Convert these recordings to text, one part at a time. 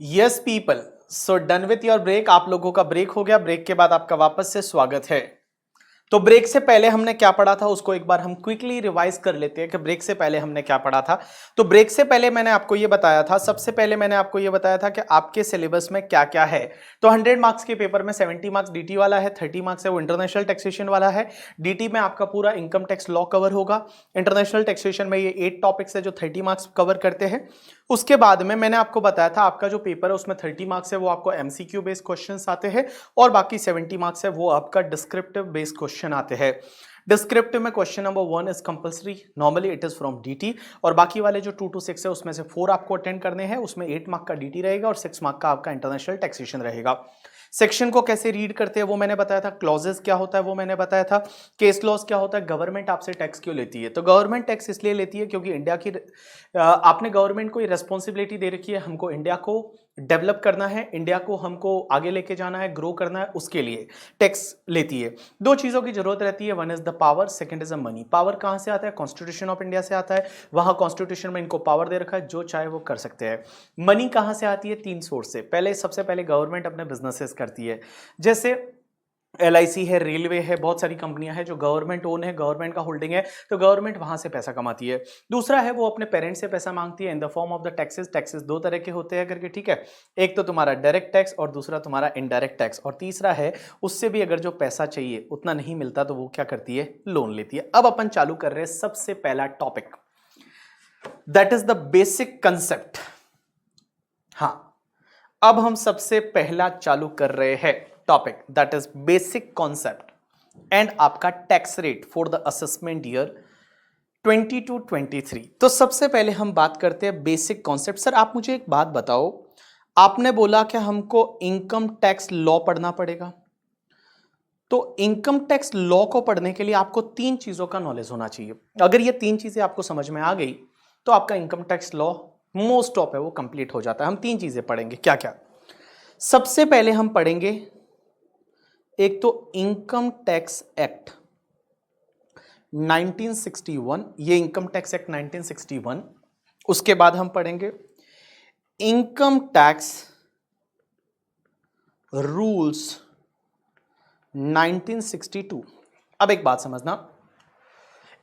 Yes people, so done with your break. आप लोगों का ब्रेक हो गया। ब्रेक के बाद आपका वापस से स्वागत है। तो ब्रेक से पहले हमने क्या पढ़ा था उसको एक बार हम क्विकली रिवाइज कर लेते हैं कि ब्रेक से पहले हमने क्या पढ़ा था। तो ब्रेक से पहले मैंने आपको ये बताया था, सबसे पहले मैंने आपको ये बताया था कि आपके सिलेबस में क्या क्या है। तो 100 मार्क्स के पेपर में 70 मार्क्स डीटी वाला है, 30 मार्क्स है वो इंटरनेशनल टैक्सेशन वाला है। डीटी में आपका पूरा इनकम टैक्स लॉ कवर होगा। इंटरनेशनल टैक्सेशन में ये 8 टॉपिक्स है जो 30 मार्क्स कवर करते हैं। उसके बाद में मैंने आपको बताया था आपका जो पेपर है उसमें 30 मार्क्स है वो आपको एमसीक्यू बेस्ड क्वेश्चंस आते हैं और बाकी 70 मार्क्स है वो आपका डिस्क्रिप्टिव बेस्ड क्वेश्चन आते हैं। डिस्क्रिप्टिव में question number 1 is compulsory, normally it is from DT, और बाकी वाले जो 2 to 6 है उसमें से 4 आपको अटेंड करने हैं। उसमें 8 मार्क का डीटी रहेगा और 6 मार्क का आपका इंटरनेशनल टैक्सेशन रहेगा। सेक्शन को कैसे रीड करते हैं वो मैंने बताया था, क्लॉजेस क्या होता है वो मैंने बताया था, केस लॉस क्या होता है, गवर्नमेंट आपसे टैक्स क्यों लेती है। तो गवर्नमेंट टैक्स इसलिए लेती है क्योंकि इंडिया की आपने गवर्नमेंट को ये रेस्पॉन्सिबिलिटी दे रखी है, हमको इंडिया को डेवलप करना है, इंडिया को हमको आगे लेके जाना है, ग्रो करना है, उसके लिए टैक्स लेती है। 2 चीजों की जरूरत रहती है, one is the power, second is the money. Power कहां से आता है? कॉन्स्टिट्यूशन ऑफ इंडिया से आता है, वहां कॉन्स्टिट्यूशन में इनको पावर दे रखा है, जो चाहे वो कर सकते हैं। मनी कहां से आती है? 3 सोर्स से। पहले सबसे पहले गवर्नमेंट अपने बिजनेसेस करती है, जैसे LIC है, रेलवे है, बहुत सारी कंपनियां हैं जो गवर्नमेंट ओन है, गवर्नमेंट का होल्डिंग है, तो गवर्नमेंट वहां से पैसा कमाती है। दूसरा है वो अपने पेरेंट्स से पैसा मांगती है in the form of the taxes. Taxes 2 तरह के होते हैं करके, ठीक है, एक तो तुम्हारा डायरेक्ट टैक्स और दूसरा तुम्हारा इनडायरेक्ट टैक्स, और तीसरा है उससे भी अगर जो पैसा चाहिए उतना नहीं मिलता तो वो क्या करती है? लोन लेती है। अब अपन चालू कर रहे हैं सबसे पहला topic, that is the basic concept. हाँ, अब हम सबसे पहला चालू कर रहे हैं topic, that is basic concept and आपका tax rate for the assessment year 2022-23। तो सबसे पहले हम बात करते हैं बेसिक कॉन्सेप्ट। सर आप मुझे एक बात बताओ, आपने बोला कि हमको इनकम टैक्स लॉ पढ़ना पड़ेगा, तो इनकम टैक्स लॉ को पढ़ने के लिए आपको 3 चीजों का नॉलेज होना चाहिए। अगर ये 3 चीजें आपको समझ में आ गई तो आपका income tax law most of है वो कंप्लीट हो जाता है। हम 3 चीजें पढ़ेंगे, क्या क्या? सबसे पहले हम पढ़ेंगे एक तो इनकम टैक्स एक्ट 1961, ये इनकम टैक्स एक्ट 1961। उसके बाद हम पढ़ेंगे इनकम टैक्स रूल्स 1962। अब एक बात समझना,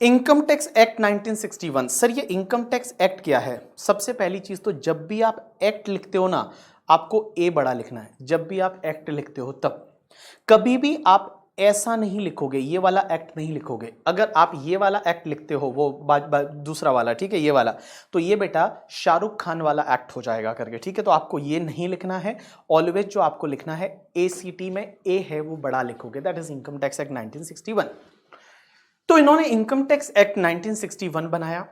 इनकम टैक्स एक्ट 1961, सर ये इनकम टैक्स एक्ट क्या है? सबसे पहली चीज तो जब भी आप एक्ट लिखते हो ना, आपको ए बड़ा लिखना है। जब भी आप एक्ट लिखते हो तब कभी भी आप ऐसा नहीं लिखोगे, ये वाला एक्ट नहीं लिखोगे। अगर आप ये वाला एक्ट लिखते हो, वो दूसरा वाला, ठीक है, ये वाला, तो ये बेटा शाहरुख खान वाला एक्ट हो जाएगा करके, ठीक है। तो आपको ये नहीं लिखना है, ऑलवेज जो आपको लिखना है ACT में ए है वो बड़ा लिखोगे, that is income tax act 1961। तो इन्होंने इनकम टैक्स एक्ट 1961 बनाया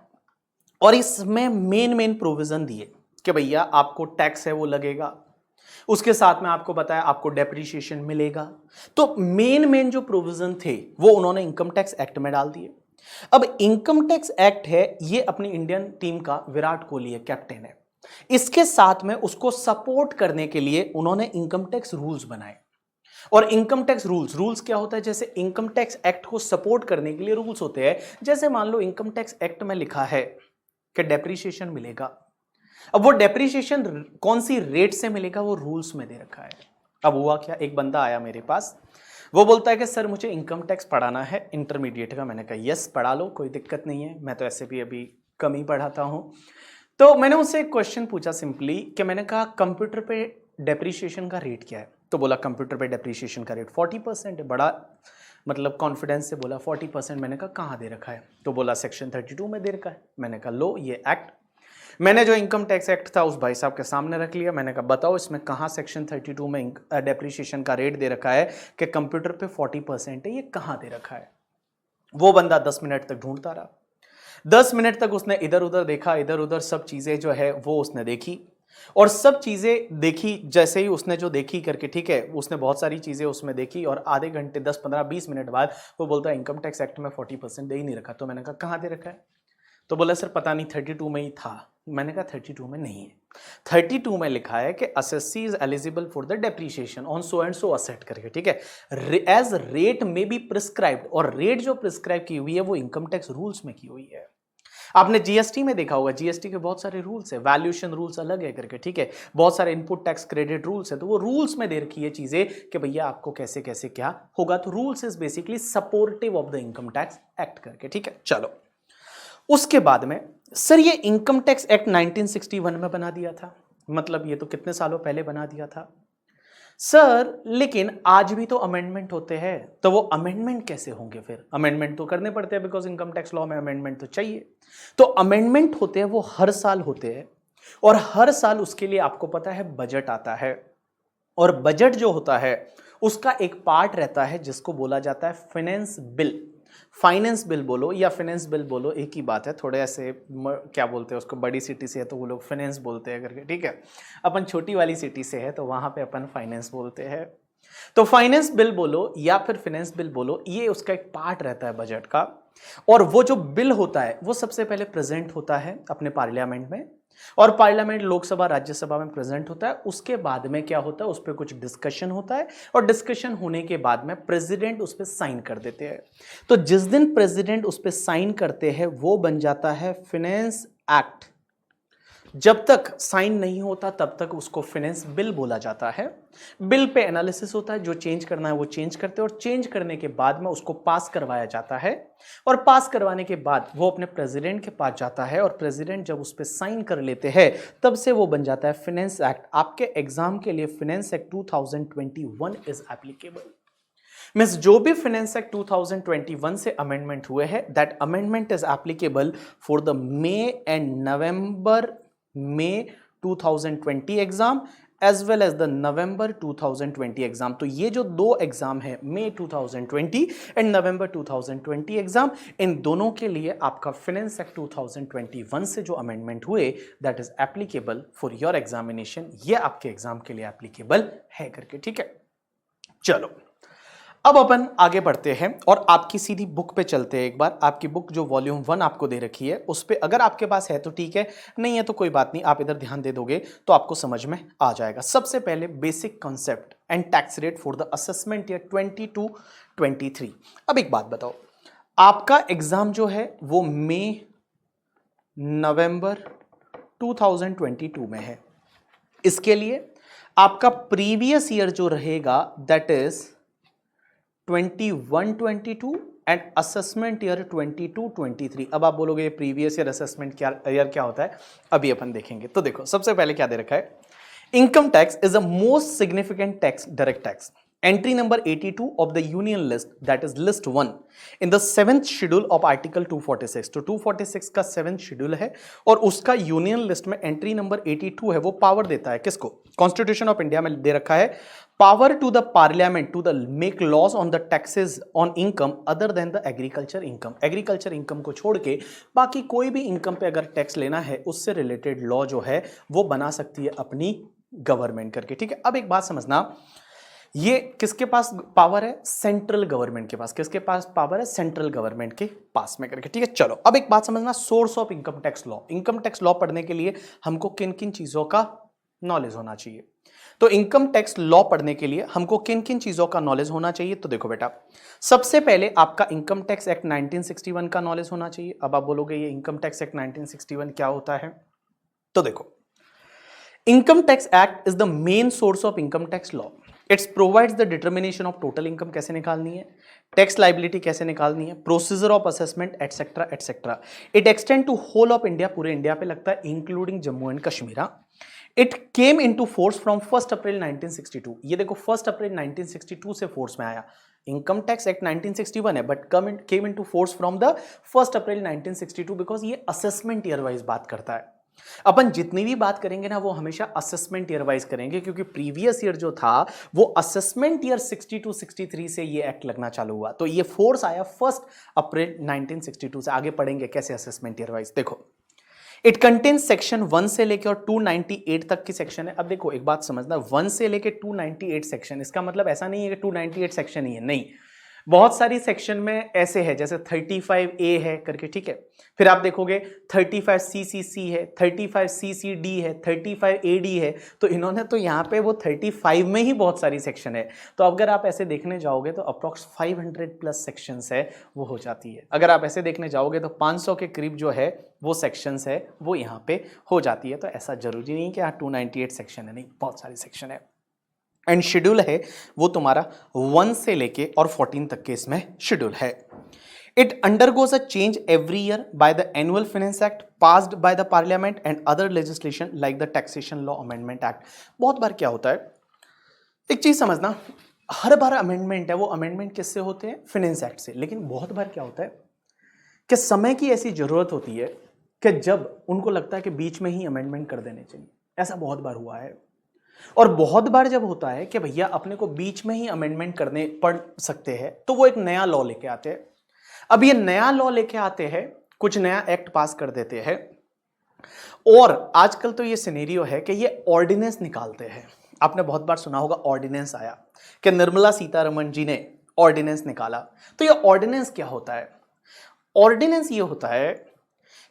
और इसमें मेन प्रोविजन दिए कि भैया आपको टैक्स है वो लगेगा, उसके साथ में आपको बताया आपको डेप्रिसिएशन मिलेगा। तो मेन जो प्रोविजन थे वो उन्होंने इनकम टैक्स एक्ट में डाल दिए। अब इनकम टैक्स एक्ट है, ये अपनी इंडियन टीम का विराट कोहली है, कैप्टन है। इसके साथ में उसको सपोर्ट करने के लिए उन्होंने इनकम टैक्स रूल्स बनाए। और इनकम टैक्स रूल्स क्या होता है? जैसे इनकम टैक्स एक्ट को सपोर्ट करने के लिए रूल्स होते हैं। जैसे मान लो इनकम टैक्स एक्ट में लिखा है कि डेप्रिसिएशन मिलेगा, अब वो डेप्रिसिएशन कौन सी रेट से मिलेगा वो रूल्स में दे रखा है। अब हुआ क्या, एक बंदा आया मेरे पास, वो बोलता है कि सर मुझे इनकम टैक्स पढ़ाना है इंटरमीडिएट का। मैंने कहा यस पढ़ा लो, कोई दिक्कत नहीं है, मैं तो ऐसे भी अभी कम ही पढ़ाता हूं। तो मैंने उससे एक क्वेश्चन पूछा सिंपली कि मैंने कहा कंप्यूटर पे डेप्रिसिएशन का रेट क्या है? तो बोला कंप्यूटर पे डेप्रिसिएशन का रेट 40% है। बड़ा मतलब कॉन्फिडेंस से बोला 40%। मैंने कहा कहाँ दे रखा है? तो बोला सेक्शन 32 में दे रखा है। मैंने कहा लो ये एक्ट, मैंने जो इनकम टैक्स एक्ट था उस भाई साहब के सामने रख लिया। मैंने कहा बताओ इसमें कहाँ सेक्शन 32 में डेप्रिसिएशन का रेट दे रखा है कि कंप्यूटर पे 40% है, ये कहाँ दे रखा है? वो बंदा 10 मिनट तक ढूंढता रहा। 10 मिनट तक उसने इधर उधर देखा, इधर उधर सब चीजें जो है वो उसने देखी, और सब चीजें देखी। जैसे ही उसने जो देखी करके, ठीक है, उसने बहुत सारी चीजें उसमें देखी, और आधे घंटे 10 15 20 मिनट बाद वो बोलता है इनकम टैक्स एक्ट में 40% दे ही नहीं रखा। तो मैंने कहा कहाँ दे रखा है? तो बोला सर पता नहीं 32 में ही था। मैंने कहा 32 में नहीं है, 32 में लिखा है कि assessee is eligible for the depreciation on so and so asset करके, ठीक है, एज रेट में बी प्रिस्क्राइब्ड, और रेट जो प्रिस्क्राइब की हुई है वो इनकम टैक्स रूल्स में की हुई है। आपने जीएसटी में देखा होगा, जीएसटी के बहुत सारे रूल्स है, वैल्यूएशन रूल्स अलग है करके, ठीक है, बहुत सारे इनपुट टैक्स क्रेडिट रूल्स है, तो वो रूल्स में दे रखी है चीजें कि भैया आपको कैसे कैसे क्या होगा। तो rules is basically supportive of the income tax act करके, ठीक है। चलो उसके बाद में सर ये इनकम टैक्स एक्ट 1961 में बना दिया था, मतलब ये तो कितने सालों पहले बना दिया था सर, लेकिन आज भी तो अमेंडमेंट होते हैं, तो वो अमेंडमेंट कैसे होंगे? फिर अमेंडमेंट तो करने पड़ते हैं, बिकॉज इनकम टैक्स लॉ में अमेंडमेंट तो चाहिए। तो अमेंडमेंट होते हैं वो हर साल होते हैं, और हर साल उसके लिए आपको पता है बजट आता है, और बजट जो होता है उसका एक पार्ट रहता है जिसको बोला जाता है फाइनेंस बिल। फाइनेंस बिल बोलो या फाइनेंस बिल बोलो एक ही बात है, थोड़े ऐसे क्या बोलते हैं उसको, बड़ी सिटी से है तो वो लोग फाइनेंस बोलते हैं करके, ठीक है। अपन छोटी वाली सिटी से है तो वहां पे अपन फाइनेंस बोलते हैं। तो फाइनेंस बिल बोलो या फिर फाइनेंस बिल बोलो, ये उसका एक पार्ट रहता है बजट का। और वो जो बिल होता है वो सबसे पहले प्रेजेंट होता है अपने पार्लियामेंट में, और पार्लियामेंट लोकसभा राज्यसभा में प्रेजेंट होता है। उसके बाद में क्या होता है, उस पर कुछ डिस्कशन होता है, और डिस्कशन होने के बाद में प्रेसिडेंट उस पर साइन कर देते हैं। तो जिस दिन प्रेसिडेंट उस पर साइन करते हैं वो बन जाता है फाइनेंस एक्ट। जब तक साइन नहीं होता तब तक उसको फाइनेंस बिल बोला जाता है। बिल पे एनालिसिस होता है, जो चेंज करना है वो चेंज करते हैं, और चेंज करने के बाद में उसको पास करवाया जाता है, और पास करवाने के बाद वो अपने प्रेसिडेंट के पास जाता है, और प्रेसिडेंट जब उस पर साइन कर लेते हैं तब से वो बन जाता है फाइनेंस एक्ट। आपके एग्जाम के लिए finance act 2021 is applicable. Means जो भी फाइनेंस एक्ट 2021 से अमेंडमेंट हुए हैं, that amendment is applicable for the May and November May 2020 exam as well as the November 2020 exam. तो ये जो दो एग्जाम है, May 2020 एंड नवंबर 2020 एग्जाम, इन दोनों के लिए आपका फाइनेंस एक्ट 2021 से जो अमेंडमेंट हुए that is applicable for your examination. ये आपके एग्जाम के लिए एप्लीकेबल है करके, ठीक है। चलो अब अपन आगे बढ़ते हैं और आपकी सीधी बुक पे चलते हैं। एक बार आपकी बुक जो वॉल्यूम 1 आपको दे रखी है उस पे अगर आपके पास है तो ठीक है, नहीं है तो कोई बात नहीं, आप इधर ध्यान दे दोगे तो आपको समझ में आ जाएगा। सबसे पहले basic concept and tax rate for the assessment year 22-23। अब एक बात बताओ, आपका एग्जाम जो है वो मई नवंबर 2022 में है। इसके लिए आपका प्रीवियस ईयर जो रहेगा that is 21-22 and assessment year 22-23। अब आप बोलोगे प्रीवियस ईयर असेसमेंट ईयर क्या होता है, अभी अपन देखेंगे। तो देखो सबसे पहले क्या दे रखा है, income tax is the most significant tax, direct tax. Entry number 82 of the union list, that is list 1 in the 7th schedule of article 246। तो 246 का 7th शेड्यूल है और उसका यूनियन लिस्ट में एंट्री नंबर 82 है। वो पावर देता है किसको, कॉन्स्टिट्यूशन ऑफ इंडिया में दे रखा है, power to the parliament to the make laws on the taxes on income other than the agriculture income. Agriculture income को छोड़ के बाकी कोई भी इनकम पे अगर टैक्स लेना है उससे रिलेटेड लॉ जो है वो बना सकती है अपनी गवर्नमेंट करके, ठीक है। अब एक बात समझना, ये किसके पास पावर है, सेंट्रल गवर्नमेंट के पास। किसके पास पावर है, सेंट्रल गवर्नमेंट के पास में करके, ठीक है। चलो अब एक बात समझना, source of income tax law. Income tax law पढ़ने के लिए हमको किन किन चीजों का नॉलेज होना चाहिए, तो इनकम टैक्स लॉ पढ़ने के लिए हमको किन किन चीजों का नॉलेज होना चाहिए। तो देखो बेटा, सबसे पहले आपका इनकम टैक्स एक्ट 1961 का नॉलेज होना चाहिए। अब आप बोलोगे ये इनकम टैक्स एक्ट 1961 क्या होता है, तो देखो income tax act is the main source of income tax law. It's provides the determination of total income कैसे निकालनी है, टैक्स लाइबिलिटी कैसे निकालनी है, procedure of assessment etcetera etcetera. It extend to whole of India, पूरे India पे लगता है including Jammu and Kashmir. It came into force from 1 April 1962। ये देखो 1 अप्रैल 1962 से फोर्स में आया। इनकम टैक्स एक्ट 1961 है but came into force from the 1 April 1962 because ये असेसमेंट ईयर वाइज बात करता है। अपन जितनी भी बात करेंगे ना वो हमेशा असेसमेंट ईयर वाइज करेंगे, क्योंकि प्रीवियस ईयर जो था वो असेसमेंट ईयर 62-63 से ये एक्ट लगना चालू हुआ। तो ये फोर्स आया 1 अप्रैल 1962 से। आगे पढ़ेंगे कैसे असेसमेंट ईयर वाइज। देखो इट कंटेन्स सेक्शन 1 से लेकर और 298 तक की सेक्शन है। अब देखो एक बात समझना, 1 से लेकर 298 सेक्शन, इसका मतलब ऐसा नहीं है कि 298 सेक्शन ही है, नहीं। बहुत सारी सेक्शन में ऐसे है, जैसे 35A है करके, ठीक है। फिर आप देखोगे 35CCC है, 35CCD है, 35AD है। तो इन्होंने तो यहाँ पे वो 35 में ही बहुत सारी सेक्शन है। तो अगर आप ऐसे देखने जाओगे तो अप्रॉक्स 500 प्लस सेक्शंस है वो हो जाती है। अगर आप ऐसे देखने जाओगे तो 500 के करीब जो है वो सेक्शंस है वो यहाँ पे हो जाती है। तो ऐसा जरूरी नहीं कि यहाँ 298 सेक्शन है, नहीं, बहुत सारी सेक्शन है। एंड शेड्यूल है वो तुम्हारा 1 से लेके और 14 तक के इसमें शेड्यूल है। It undergoes a change every year by the annual finance act passed by the parliament and other legislation like the taxation law amendment act. बहुत बार क्या होता है, एक चीज समझना, हर बार अमेंडमेंट है वो अमेंडमेंट किससे होते हैं, फाइनेंस एक्ट से। लेकिन बहुत बार क्या होता है कि समय की ऐसी जरूरत होती है कि जब उनको लगता है कि बीच में ही अमेंडमेंट कर देने चाहिए। ऐसा बहुत बार हुआ है। और बहुत बार जब होता है कि भैया अपने को बीच में ही अमेंडमेंट करने पड़ सकते हैं तो वो एक नया लॉ लेके आते हैं। अब ये नया लॉ लेके आते हैं, कुछ नया एक्ट पास कर देते हैं। और आजकल तो ये सिनेरियो है कि ये ऑर्डिनेंस निकालते हैं। आपने बहुत बार सुना होगा ऑर्डिनेंस आया कि निर्मला सीतारमण जी ने ऑर्डिनेंस निकाला। तो ये ऑर्डिनेंस क्या होता है, ऑर्डिनेंस ये होता है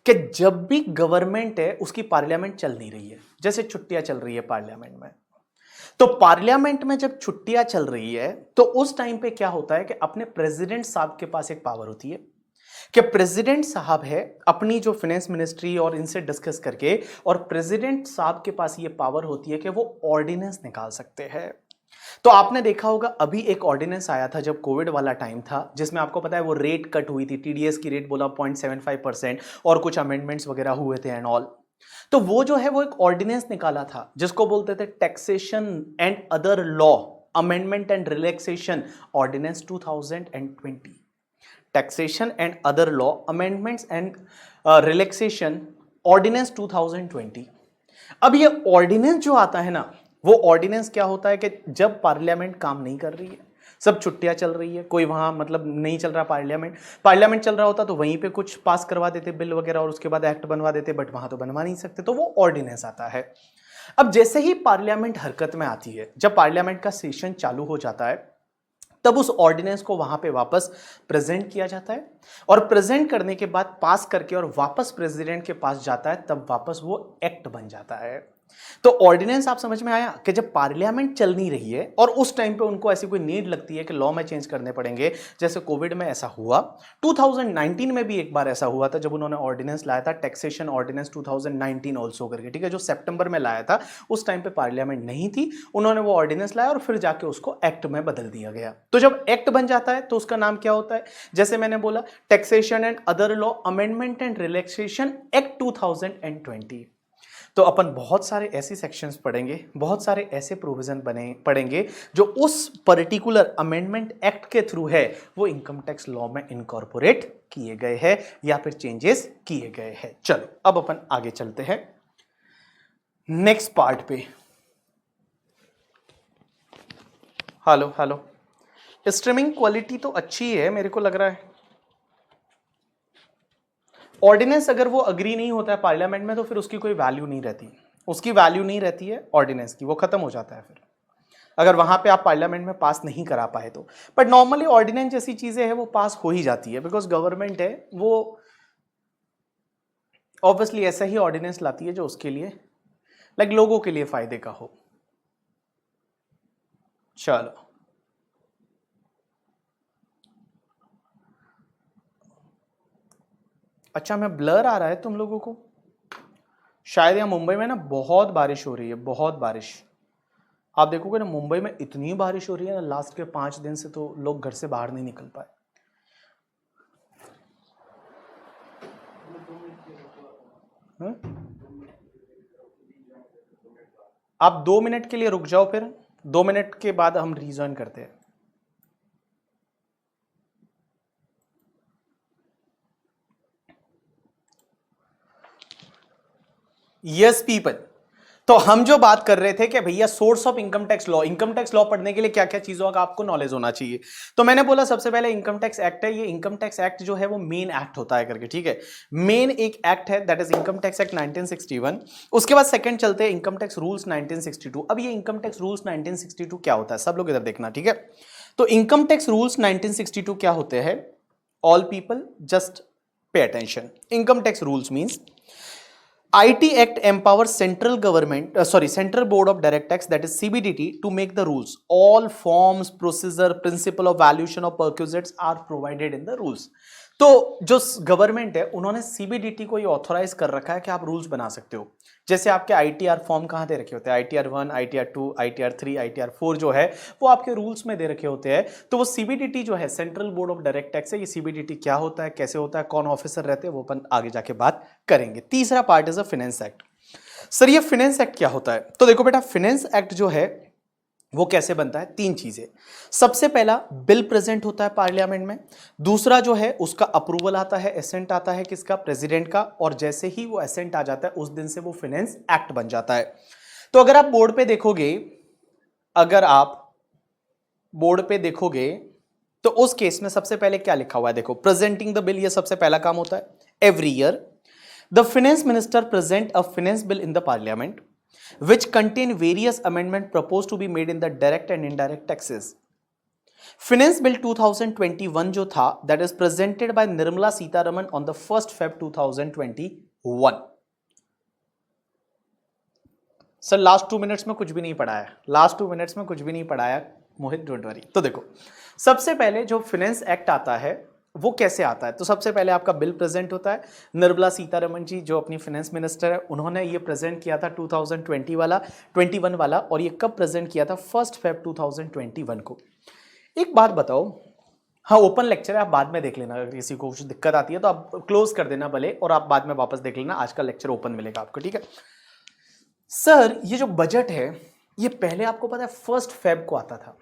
कि जब भी गवर्नमेंट है उसकी पार्लियामेंट चल नहीं रही है, जैसे छुट्टियां चल रही है पार्लियामेंट में, तो पार्लियामेंट में जब छुट्टियां चल रही है तो उस टाइम पे क्या होता है कि अपने प्रेसिडेंट साहब के पास एक पावर होती है कि प्रेसिडेंट साहब है अपनी जो फाइनेंस मिनिस्ट्री और इनसे डिस्कस करके, और प्रेसिडेंट साहब के पास ये पावर होती है कि वो ऑर्डिनेंस निकाल सकते हैं। तो आपने देखा होगा अभी एक ऑर्डिनेंस आया था जब कोविड वाला टाइम था, जिसमें आपको पता है वो रेट कट हुई थी, टीडीएस की रेट बोला 0.75% और कुछ अमेंडमेंट्स वगैरह हुए थे एंड ऑल। तो वो जो है वो एक ऑर्डिनेंस निकाला था जिसको बोलते थे taxation and other law amendment and relaxation ordinance 2020। Taxation and other law amendments and relaxation ordinance 2020। अब ये ऑर्डिनेंस जो आता है ना, वो ऑर्डिनेंस क्या होता है कि जब पार्लियामेंट काम नहीं कर रही है, सब छुट्टियां चल रही है, कोई वहां मतलब नहीं चल रहा पार्लियामेंट चल रहा होता तो वहीं पे कुछ पास करवा देते बिल वगैरह और उसके बाद एक्ट बनवा देते, बट वहां तो बनवा नहीं सकते, तो वो ऑर्डिनेंस आता है। अब जैसे ही पार्लियामेंट हरकत में आती है, जब पार्लियामेंट का सेशन चालू हो जाता है, तब उस ऑर्डिनेंस को वहां पे वापस प्रेजेंट किया जाता है, और प्रेजेंट करने के बाद पास करके और वापस प्रेसिडेंट के पास जाता है, तब वापस वो एक्ट बन जाता है। तो ऑर्डिनेंस आप समझ में आया कि जब पार्लियामेंट चल नहीं रही है और उस टाइम पे उनको ऐसी कोई नीड लगती है कि लॉ में चेंज करने पड़ेंगे, जैसे कोविड में ऐसा हुआ, 2019 में भी एक बार ऐसा हुआ था जब उन्होंने ऑर्डिनेंस लाया था, टैक्सेशन ऑर्डिनेंस 2019 ऑल्सो करके, ठीक है, जो सितंबर में लाया था। उस टाइम पे पार्लियामेंट नहीं थी, उन्होंने वो ऑर्डिनेंस लाया और फिर जाके उसको एक्ट में बदल दिया गया। तो जब एक्ट बन जाता है तो उसका नाम क्या होता है, जैसे मैंने बोला taxation and other law amendment and relaxation act 2020। तो अपन बहुत सारे ऐसे सेक्शंस पढ़ेंगे, बहुत सारे ऐसे प्रोविजन पढ़ेंगे जो उस पर्टिकुलर अमेंडमेंट एक्ट के थ्रू है वो इनकम टैक्स लॉ में इनकॉर्पोरेट किए गए हैं या फिर चेंजेस किए गए हैं। चलो अब अपन आगे चलते हैं नेक्स्ट पार्ट पे। हेलो हेलो, स्ट्रीमिंग क्वालिटी तो अच्छी है मेरे को लग रहा है। ऑर्डिनेंस अगर वो अग्री नहीं होता है पार्लियामेंट में तो फिर उसकी कोई वैल्यू नहीं रहती, उसकी वैल्यू नहीं रहती है ऑर्डिनेंस की, वो खत्म हो जाता है फिर अगर वहां पे आप पार्लियामेंट में पास नहीं करा पाए तो। बट नॉर्मली ऑर्डिनेंस जैसी चीजें हैं वो पास हो ही जाती है, बिकॉज गवर्नमेंट है वो ऑब्वियसली ऐसा ही ऑर्डिनेंस लाती है जो उसके लिए लाइक लोगों के लिए फायदे का हो। चलो अच्छा, मैं ब्लर आ रहा है तुम लोगों को शायद, यहाँ मुंबई में ना बहुत बारिश हो रही है, बहुत बारिश। आप देखोगे ना मुंबई में इतनी बारिश हो रही है ना, लास्ट के 5 दिन से तो लोग घर से बाहर नहीं निकल पाए। आप 2 मिनट के लिए रुक जाओ, फिर 2 मिनट के बाद हम रीजॉइन करते हैं। यस पीपल, तो हम जो बात कर रहे थे कि भैया source of income tax law पढ़ने के लिए क्या क्या चीजों का आपको नॉलेज होना चाहिए। तो मैंने बोला सबसे पहले इनकम टैक्स एक्ट है, ये इनकम टैक्स एक्ट जो है वो मेन एक्ट होता है करके, ठीक है, मेन एक एक्ट है that is income tax act 1961। उसके बाद सेकंड चलते हैं इनकम टैक्स रूल्स 1962। अब ये इनकम टैक्स रूल्स 1962 क्या होता है, सब लोग इधर देखना, ठीक है। तो इनकम टैक्स रूल्स 1962 क्या होते हैं? All people just pay attention. Income tax rules means IT Act empowers central government, Central Board of Direct Tax, that is CBDT, to make the rules. All forms, procedure, principle of valuation of perquisites are provided in the rules. तो जो government है उन्होंने CBDT को ये authorise कर रखा है कि आप रूल्स बना सकते हो. जैसे आपके ITR फॉर्म कहाँ दे रखे होते हैं? ITR 1, ITR 2, ITR 3, ITR 4 जो है वो आपके रूल्स में दे रखे होते हैं. तो वो CBDT जो है, central board of direct tax है. ये CBDT क्या होता है, कैसे होता है, कौन ऑफिसर रहते हैं, वो अपन आगे जाके बात करेंगे. तीसरा part is a finance act. Sir ये फाइनेंस एक्ट क्या होता है? तो देखो बेटा, फाइनेंस एक्ट जो है वो कैसे बनता है? तीन चीजें. सबसे पहला, बिल प्रेजेंट होता है पार्लियामेंट में. दूसरा जो है उसका अप्रूवल आता है, एसेंट आता है किसका? प्रेसिडेंट का. और जैसे ही वो एसेंट आ जाता है उस दिन से वो फाइनेंस एक्ट बन जाता है. तो अगर आप बोर्ड पे देखोगे तो उस केस में सबसे पहले क्या लिखा हुआ है? देखो, प्रेजेंटिंग द बिल, ये सबसे पहला काम होता है. Every year the finance minister present a finance bill in the parliament which contain various amendments proposed to be made in the direct and indirect taxes. Finance Bill 2021 जो था, that is presented by Nirmala Sitharaman on the 1st Feb 2021. Sir last 2 minutes में कुछ भी नहीं पढ़ाया. मोहित, don't worry. तो देखो, सबसे पहले जो फाइनेंस एक्ट आता है वो कैसे आता है? तो सबसे पहले आपका बिल प्रेजेंट होता है. निर्मला सीतारमण जी जो अपनी फाइनेंस मिनिस्टर है, उन्होंने ये प्रेजेंट किया था 2021 वाला. और ये कब प्रेजेंट किया था? 1 Feb 2021 को. एक बात बताओ, हाँ ओपन लेक्चर है, आप बाद में देख लेना. अगर किसी को कुछ दिक्कत आती है तो आप क्लोज कर देना भले, और आप बाद में वापस देख लेना. आज का लेक्चर ओपन मिलेगा आपको, ठीक है? सर ये जो बजट है ये पहले आपको पता है 1 Feb को आता था.